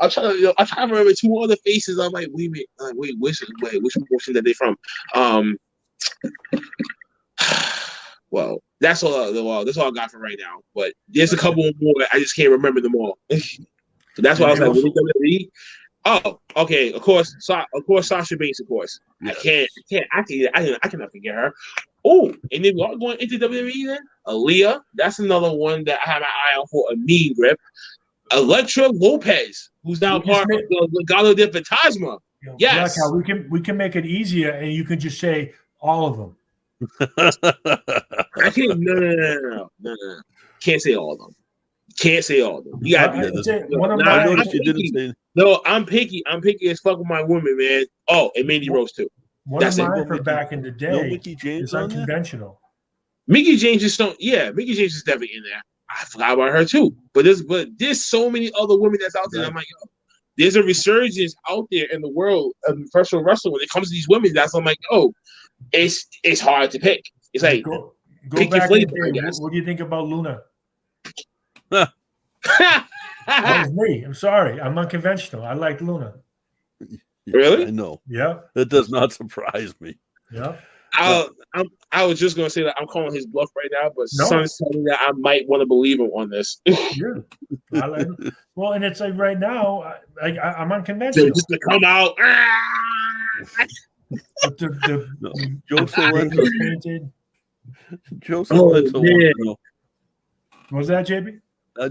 I'm trying to remember two other faces. I'm like, wait, which promotion that they from? Well, that's all. That's all I got for right now. But there's a couple more. I just can't remember them all. So that's why I was like, WWE. Oh, okay. Of course, Sasha Banks. Of course, yes. I cannot forget her. Oh, and then we're going into WWE then. Aaliyah, that's another one that I have my eye out for a mean grip. Elektra Lopez, who's now part of the Legado de Fantasma. Yes, we can make it easier, and you can just say all of them. I can't. No. Can't say all of them. Can't say all of them. You gotta be. No, I'm picky. I'm picky as fuck with my women, man. Oh, and Mandy Rose too. One of mine from back in the day Mickey James is unconventional. Mickey James is Mickey James is definitely in there. I forgot about her too. But there's so many other women that's out there. That I'm like, yo, there's a resurgence out there in the world of professional wrestling when it comes to these women. I'm like, oh, it's hard to pick. It's like go back your flavor, what do you think about Luna? That was me. I'm sorry. I'm unconventional. I like Luna. Really? I know. Yeah. That does not surprise me. Yeah. I was just gonna say that I'm calling his bluff right now, but son's telling me that I might want to believe him on this. Yeah. I like it. Well, and it's like right now, I'm unconventional. Just to come out. Joe Salento. Joe Salento wants to know. What was that, JB?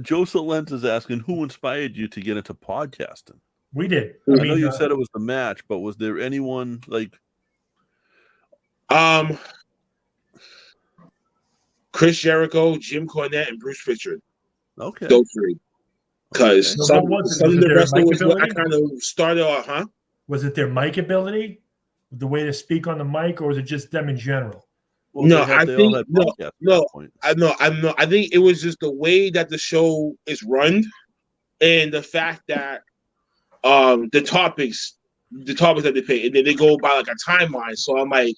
Joe Salenta's asking, who inspired you to get into podcasting? We did. I know you said it was the match, but was there anyone like? Chris Jericho, Jim Cornette, and Bruce Pritchard. Okay. Those three. Because some of the wrestling was what I kind of started off, huh? Was it their mic ability? The way to speak on the mic, or was it just them in general? Well, no, I think I think it was just the way that the show is run, and the fact that the topics that they pick, and then they go by like a timeline. So I'm like,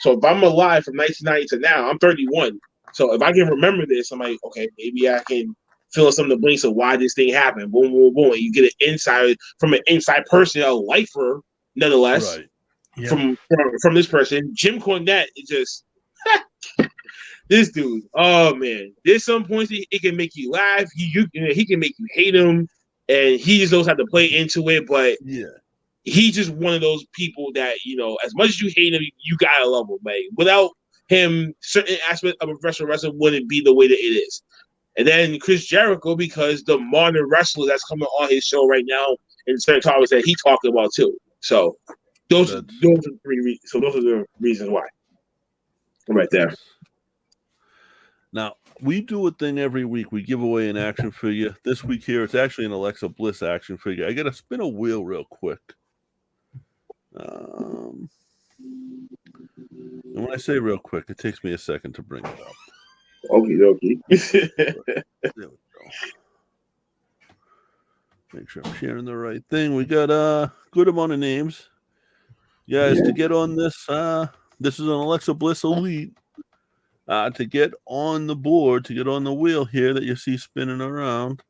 if I'm alive from 1990 to now, I'm 31. So if I can remember this, I'm like, okay, maybe I can fill in some of the blanks of why this thing happened. Boom, boom, boom, and you get an insight from an inside person, a lifer, nonetheless. Right. Yeah. From this person. Jim Cornette is just this dude. Oh man, there's some points it can make you laugh. He can make you hate him, and he just knows how to play into it. But yeah, he's just one of those people that as much as you hate him, you gotta love him, man. Without him, certain aspects of professional wrestling wouldn't be the way that it is. And then Chris Jericho, because the modern wrestler that's coming on his show right now, and certain topics that he talking about too. So those are the three. So those are the reasons why. Right there. Now, we do a thing every week. We give away an action figure. This week here, it's actually an Alexa Bliss action figure. I got to spin a wheel real quick. And when I say real quick, it takes me a second to bring it up. Okay. There we go. Make sure I'm sharing the right thing. We got a good amount of names. Guys, to get on this, this is an Alexa Bliss Elite. To get on the board, to get on the wheel here that you see spinning around,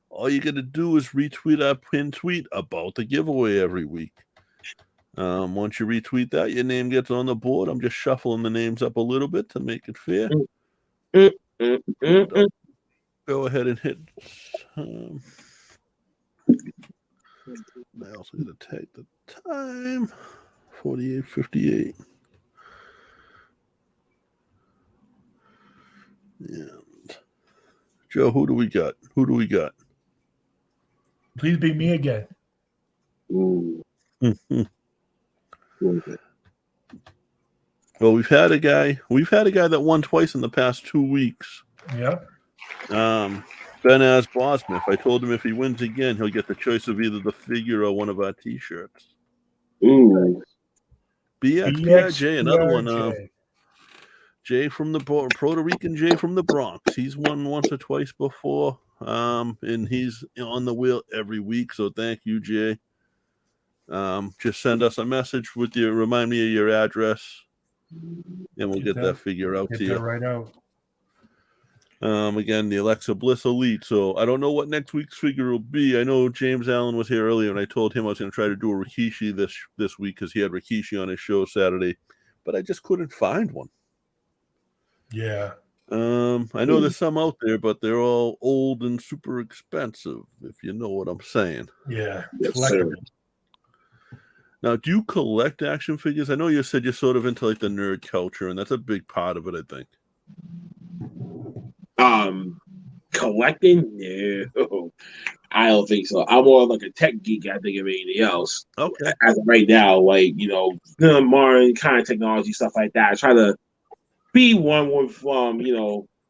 all you got to do is retweet our pinned tweet about the giveaway every week. Once you retweet that, your name gets on the board. I'm just shuffling the names up a little bit to make it fair. Go ahead and hit. I also got to take the time. 48:58. And Joe, who do we got? Please be me again. Well, we've had a guy that won twice in the past 2 weeks. Yeah. Ben Asbosmith. I told him if he wins again, he'll get the choice of either the figure or one of our T-shirts. Ooh. BXPIJ, another one. Jay from the Puerto Rican Jay from the Bronx. He's won once or twice before, and he's on the wheel every week. So thank you, Jay. Just send us a message with remind me of your address. and we'll get that figure out to Get you. that right out. Again, the Alexa Bliss Elite. So I don't know what next week's figure will be. I know James Allen was here earlier, and I told him I was going to try to do a Rikishi this week because he had Rikishi on his show Saturday, but I just couldn't find one. Yeah. I know there's some out there, but they're all old and super expensive, if you know what I'm saying. Yeah. Yes, sir. Now, do you collect action figures? I know you said you're sort of into like the nerd culture, and that's a big part of it, I think. Collecting? No, I don't think so. I'm more like a tech geek, I think, of anything else. Okay. As of right now, like, modern kind of technology, stuff like that. I try to be one with,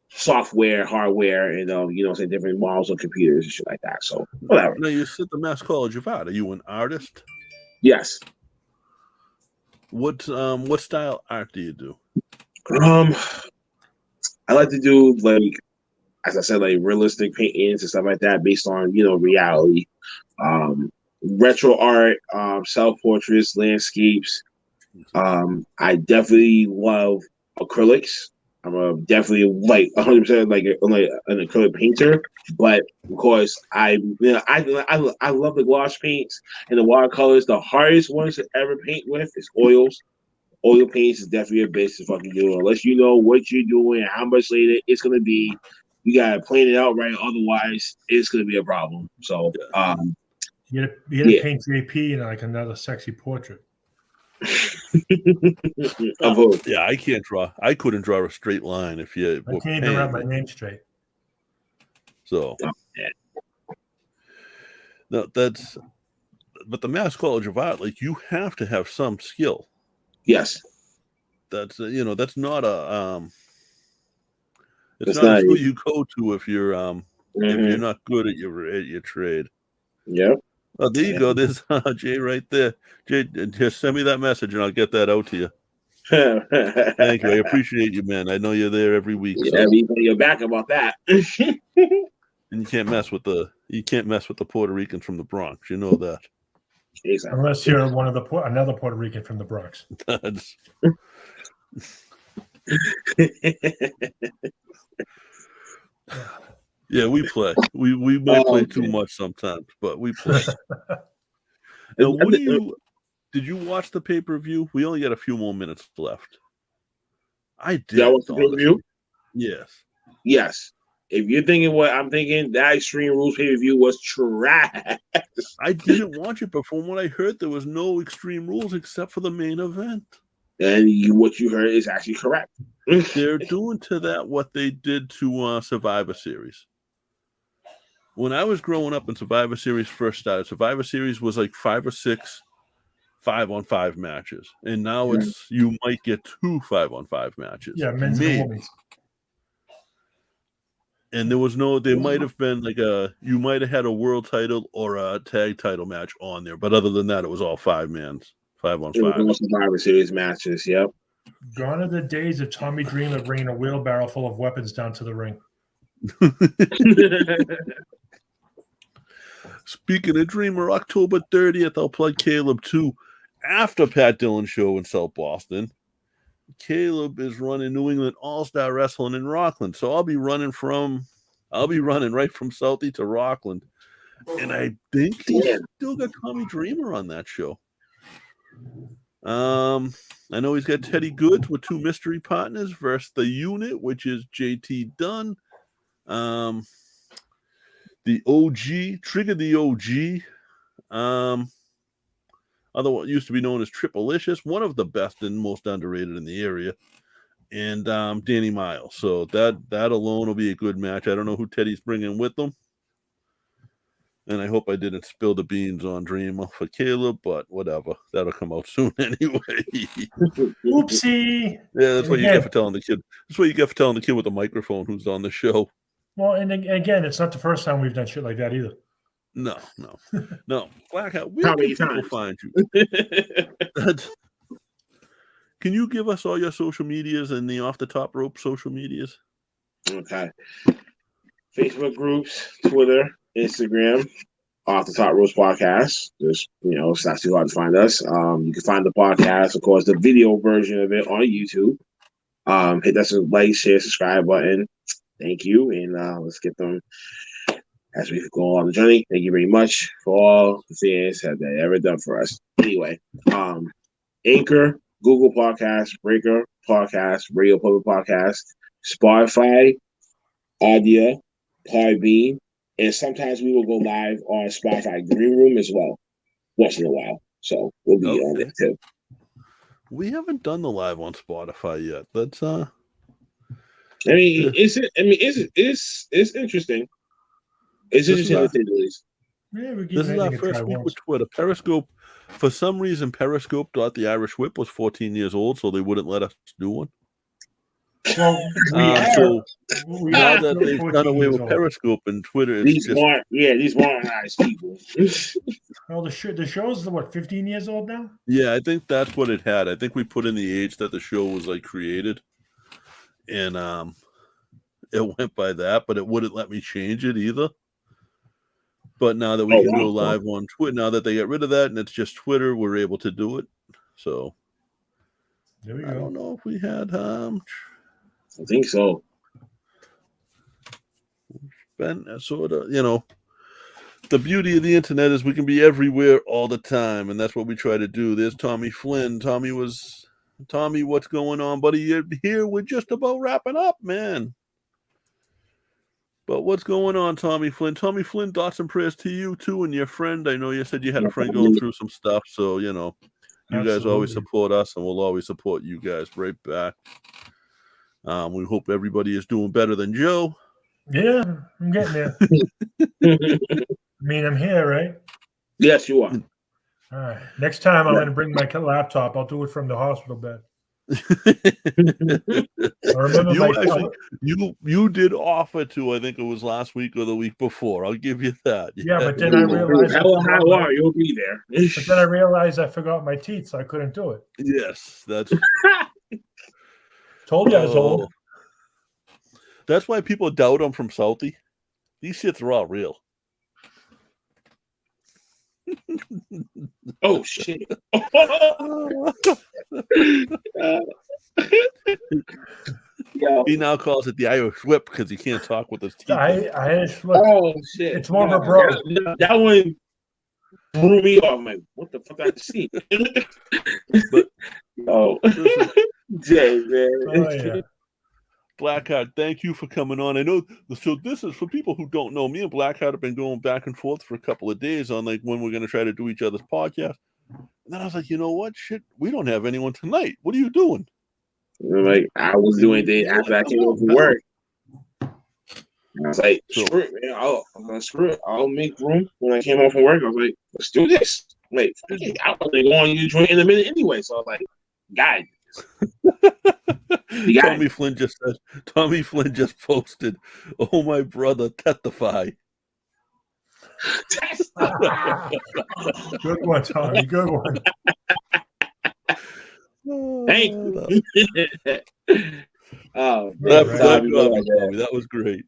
software, hardware, and, say different models of computers and shit like that. So, whatever. Now, you said the Mass College of Art. Are you an artist? Yes. What style art do you do? I like to do, like, as I said, like realistic paintings and stuff like that based on, reality. Retro art, self-portraits, landscapes. I definitely love acrylics. I'm definitely like 100% like an acrylic painter, but of course I love the gouache paints and the watercolors. The hardest ones to ever paint with is oils. Oil paints is definitely a bitch to fucking do unless you know what you're doing and how much later it's gonna be. You gotta plan it out right, otherwise it's gonna be a problem. So you gotta paint JP in like another sexy portrait. Yeah, I can't draw. I couldn't draw a straight line if you. I can't even write my name straight. So, no, but the Mass College of Art, like you have to have some skill. Yes, that's that's not a it's not a school you go to if you're if you're not good at your trade. Yep. Oh, there you go. There's Jay right there. Jay, just send me that message and I'll get that out to you. Thank you. I appreciate you, man. I know you're there every week. Yeah, you're back about that. And you can't mess with the Puerto Ricans from the Bronx. You know that. Unless you're another Puerto Rican from the Bronx. Yeah, we play. We might play too much sometimes, but we play. Now, did you watch the pay-per-view? We only got a few more minutes left. I did. That was the pay-per-view? Yes. Yes. If you're thinking what I'm thinking, that Extreme Rules pay-per-view was trash. I didn't watch it, but from what I heard, there was no Extreme Rules except for the main event. And what you heard is actually correct. They're doing to that what they did to Survivor Series. When I was growing up and Survivor Series first started, Survivor Series was like 5 or 6 5-on-5 matches. And now you might get 2 5-on-5 matches. Yeah, men's and women's. And there might have been you might have had a world title or a tag title match on there. But other than that, it was all 5-on-5. Survivor Series matches, yep. Gone are the days of Tommy Dreamer bringing a wheelbarrow full of weapons down to the ring. Speaking of Dreamer, October 30th, I'll plug Caleb too. After Pat Dillon's show in South Boston, Caleb is running New England All-Star Wrestling in Rockland. So I'll be running right from Southie to Rockland. And I think he's still got Tommy Dreamer on that show. I know he's got Teddy Goods with 2 mystery partners versus the unit, which is JT Dunn. The OG, Trigger the OG. Otherwise used to be known as Triplicious, one of the best and most underrated in the area. And Danny Miles. So that alone will be a good match. I don't know who Teddy's bringing with them. And I hope I didn't spill the beans on Dreamer for Caleb, but whatever. That'll come out soon anyway. Oopsie. Yeah, that's what you get for telling the kid. That's what you get for telling the kid with the microphone who's on the show. Well, and again, it's not the first time we've done shit like that either. No. Blackout, where can people find you? Can you give us all your social medias and the Off the Top Rope social medias? Okay. Facebook groups, Twitter, Instagram, Off the Top Roast Podcast. Just, it's not too hard to find us. You can find the podcast, of course, the video version of it on YouTube. Hit that like, share, subscribe button. Thank you. And let's get them as we go on the journey. Thank you very much for all the things that they ever done for us. Anyway, Anchor, Google Podcast, Breaker Podcast, Radio Public Podcast, Spotify, Audio, Podbean, and sometimes we will go live on Spotify Green Room as well, once in a while. So we'll be on there too. We haven't done the live on Spotify yet. That's it's interesting. It's interesting to say the least. Yeah, this is our first week with Twitter. Periscope, for some reason, Periscope.the Irish Whip was 14 years old, so they wouldn't let us do one. Well, now that they've done away with Periscope and Twitter, these modernized people. Well, the show's 15 years old now? Yeah, I think that's what it had. I think we put in the age that the show was created, and it went by that, but it wouldn't let me change it either. But now that we can go live on Twitter, now that they got rid of that and it's just Twitter, we're able to do it. So there we go. I don't know if we had I think so. Been sort of, the beauty of the internet is we can be everywhere all the time, and that's what we try to do. There's Tommy Flynn. Tommy, what's going on, buddy? You're here. We're just about wrapping up, man. But what's going on, Tommy Flynn? Tommy Flynn, thoughts and prayers to you too and your friend. I know you said you had a friend going through some stuff, so you guys always support us, and we'll always support you guys right back. We hope everybody is doing better than Joe. Yeah, I'm getting there. I'm here, right? Yes, you are. All right. Next time I'm going to bring my laptop. I'll do it from the hospital bed. You did offer to, I think it was last week or the week before. I'll give you that. Yeah, but then I realized you'll be there. But then I realized I forgot my teeth, so I couldn't do it. Yes, that's told you I was old. That's why people doubt I'm from Southie. These shits are all real. Oh shit! He now calls it the Irish Whip because he can't talk with his teeth. Irish Whip. Oh shit! It's more of a bro. That one threw me off. I'm like, what the fuck? I see. But Jay, man. Oh, yeah. Blackheart, thank you for coming on. I know, so this is for people who don't know. Me and Blackheart have been going back and forth for a couple of days on when we're going to try to do each other's podcast. And then I was like, you know what? Shit, we don't have anyone tonight. What are you doing? Like, I was doing it after I came home from work. I was like, screw it, man. Screw it. I'll make room. When I came home from work, I was like, let's do this. Wait, I was going to go on your joint in a minute anyway. So I was like, God. Tommy Flynn just posted, "Oh, my brother, testify." Good one, Tommy. Good one. Thank you. That was great.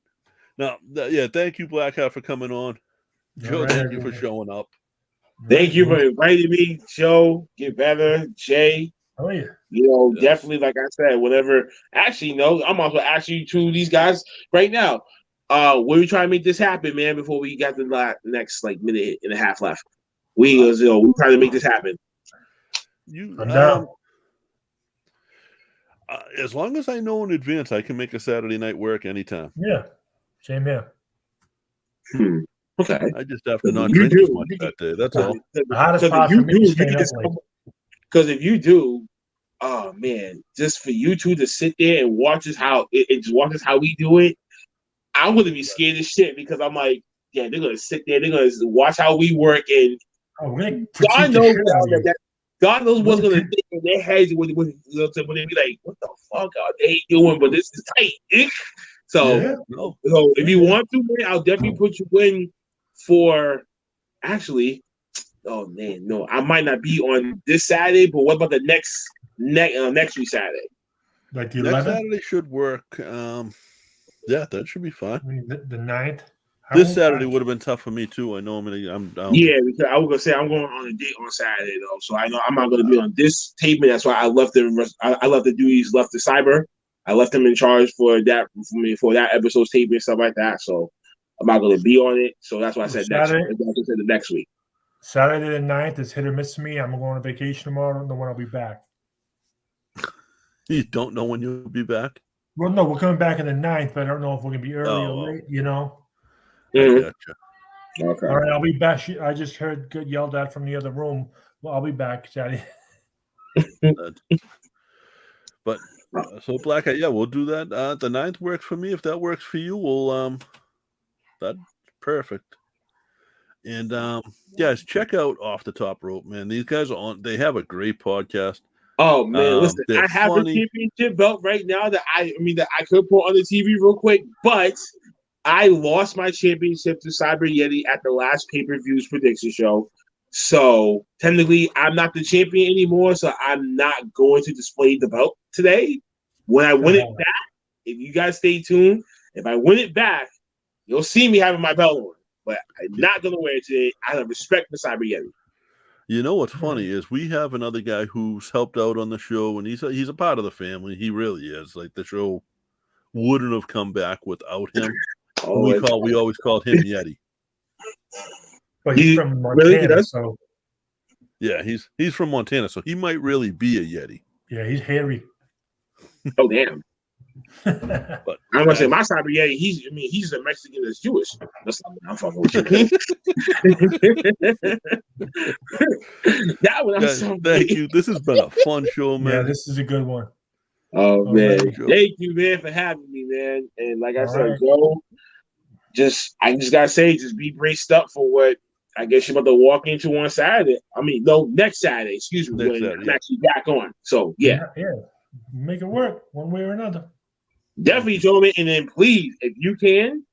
Now, thank you, Blackheart, for coming on. Joe, thank you for showing up. Thank you for inviting me, Joe. Get better, Jay. Oh yeah. Definitely, like I said, whatever. Actually, no, I'm also asking you to these guys right now. We're trying to make this happen, man. Before we got the next minute and a half left, we're trying to make this happen. I'm down. As long as I know in advance, I can make a Saturday night work anytime. Yeah, same here. Okay. I just have to not drink as much that day. That's all. The hottest part for me is staying up late. Because if you do, oh man, just for you two to sit there and watch us how we do it, I'm gonna be scared as shit because I'm like, yeah, they're gonna sit there, they're gonna watch how we work, and God knows what's gonna think in their heads when they be like, what the fuck are they doing? But this is tight. So if you want to, man, I'll definitely put you in for actually. Oh man, no, I might not be on this Saturday, but what about the next week Saturday? Like the next 11th? Saturday should work. Yeah, that should be fine. I mean, the 9th. This Saturday would have been tough for me too. I know I'm down. Yeah, because I was gonna say I'm going on a date on Saturday though, so I know I'm not gonna be on this taping. That's why I left I left the duties, left the cyber. I left them in charge for that episode's taping and stuff like that. So I'm not gonna be on it. So that's why I said next. That's why I said the next week. Saturday the 9th is hit or miss for me. I'm going on vacation tomorrow. I don't know when I'll be back. You don't know when you'll be back? Well, no, we're coming back on the 9th, but I don't know if we're gonna be early or late. You know. I gotcha. Okay. All right, I'll be back. I just heard good yelled at from the other room. Well, I'll be back, Daddy. But so Black, yeah, we'll do that. The 9th works for me. If that works for you, we'll that's perfect. And guys, check out Off the Top Rope, man. These guys are on. They have a great podcast. Oh man, listen, I have a championship belt right now that I could put on the TV real quick, but I lost my championship to Cyber Yeti at the last pay-per-views prediction show. So technically, I'm not the champion anymore. So I'm not going to display the belt today. When I win it back, if you guys stay tuned, if I win it back, you'll see me having my belt on. But I'm not going to wear it today. I have respect for Cyber Yeti. You know what's funny is we have another guy who's helped out on the show, and he's a part of the family. He really is. Like the show wouldn't have come back without him. We always called him Yeti. But he's from Montana, really? so yeah, he's from Montana, so he might really be a Yeti. Yeah, he's hairy. Oh damn! But I'm gonna say my Cyber Yeti. He's a Mexican that's Jewish. That's not what I'm fucking with you. That one. Thank you. This has been a fun show, man. Yeah, this is a good one. Oh man, thank you, man, for having me, man. And like I said, Joe, I just gotta say, just be braced up for what I guess you're about to walk into on Saturday. Next Saturday. Excuse me, when I'm actually back on. So yeah, make it work one way or another. Definitely, gentlemen. And then please, if you can,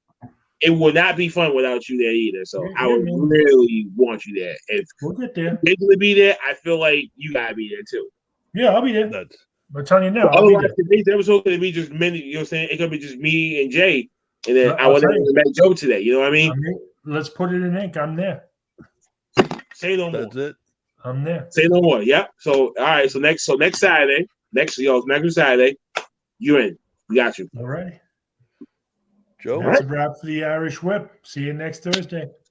it will not be fun without you there either. So I would really want you there. If we'll get there, you're going to be there, I feel like you gotta be there too. Yeah, I'll be there. I'm telling you now. Otherwise, today's episode could be just many. You know what I'm saying? It could be just me and Jay, and then I would have met Joe today. You know what I mean? Let's put it in ink. I'm there. Say no more. That's it. I'm there. Say no more. Yep. So all right. So next Saturday, next Saturday, you're in. We got you. All right. Joe. That's a wrap for the Irish Whip. See you next Thursday.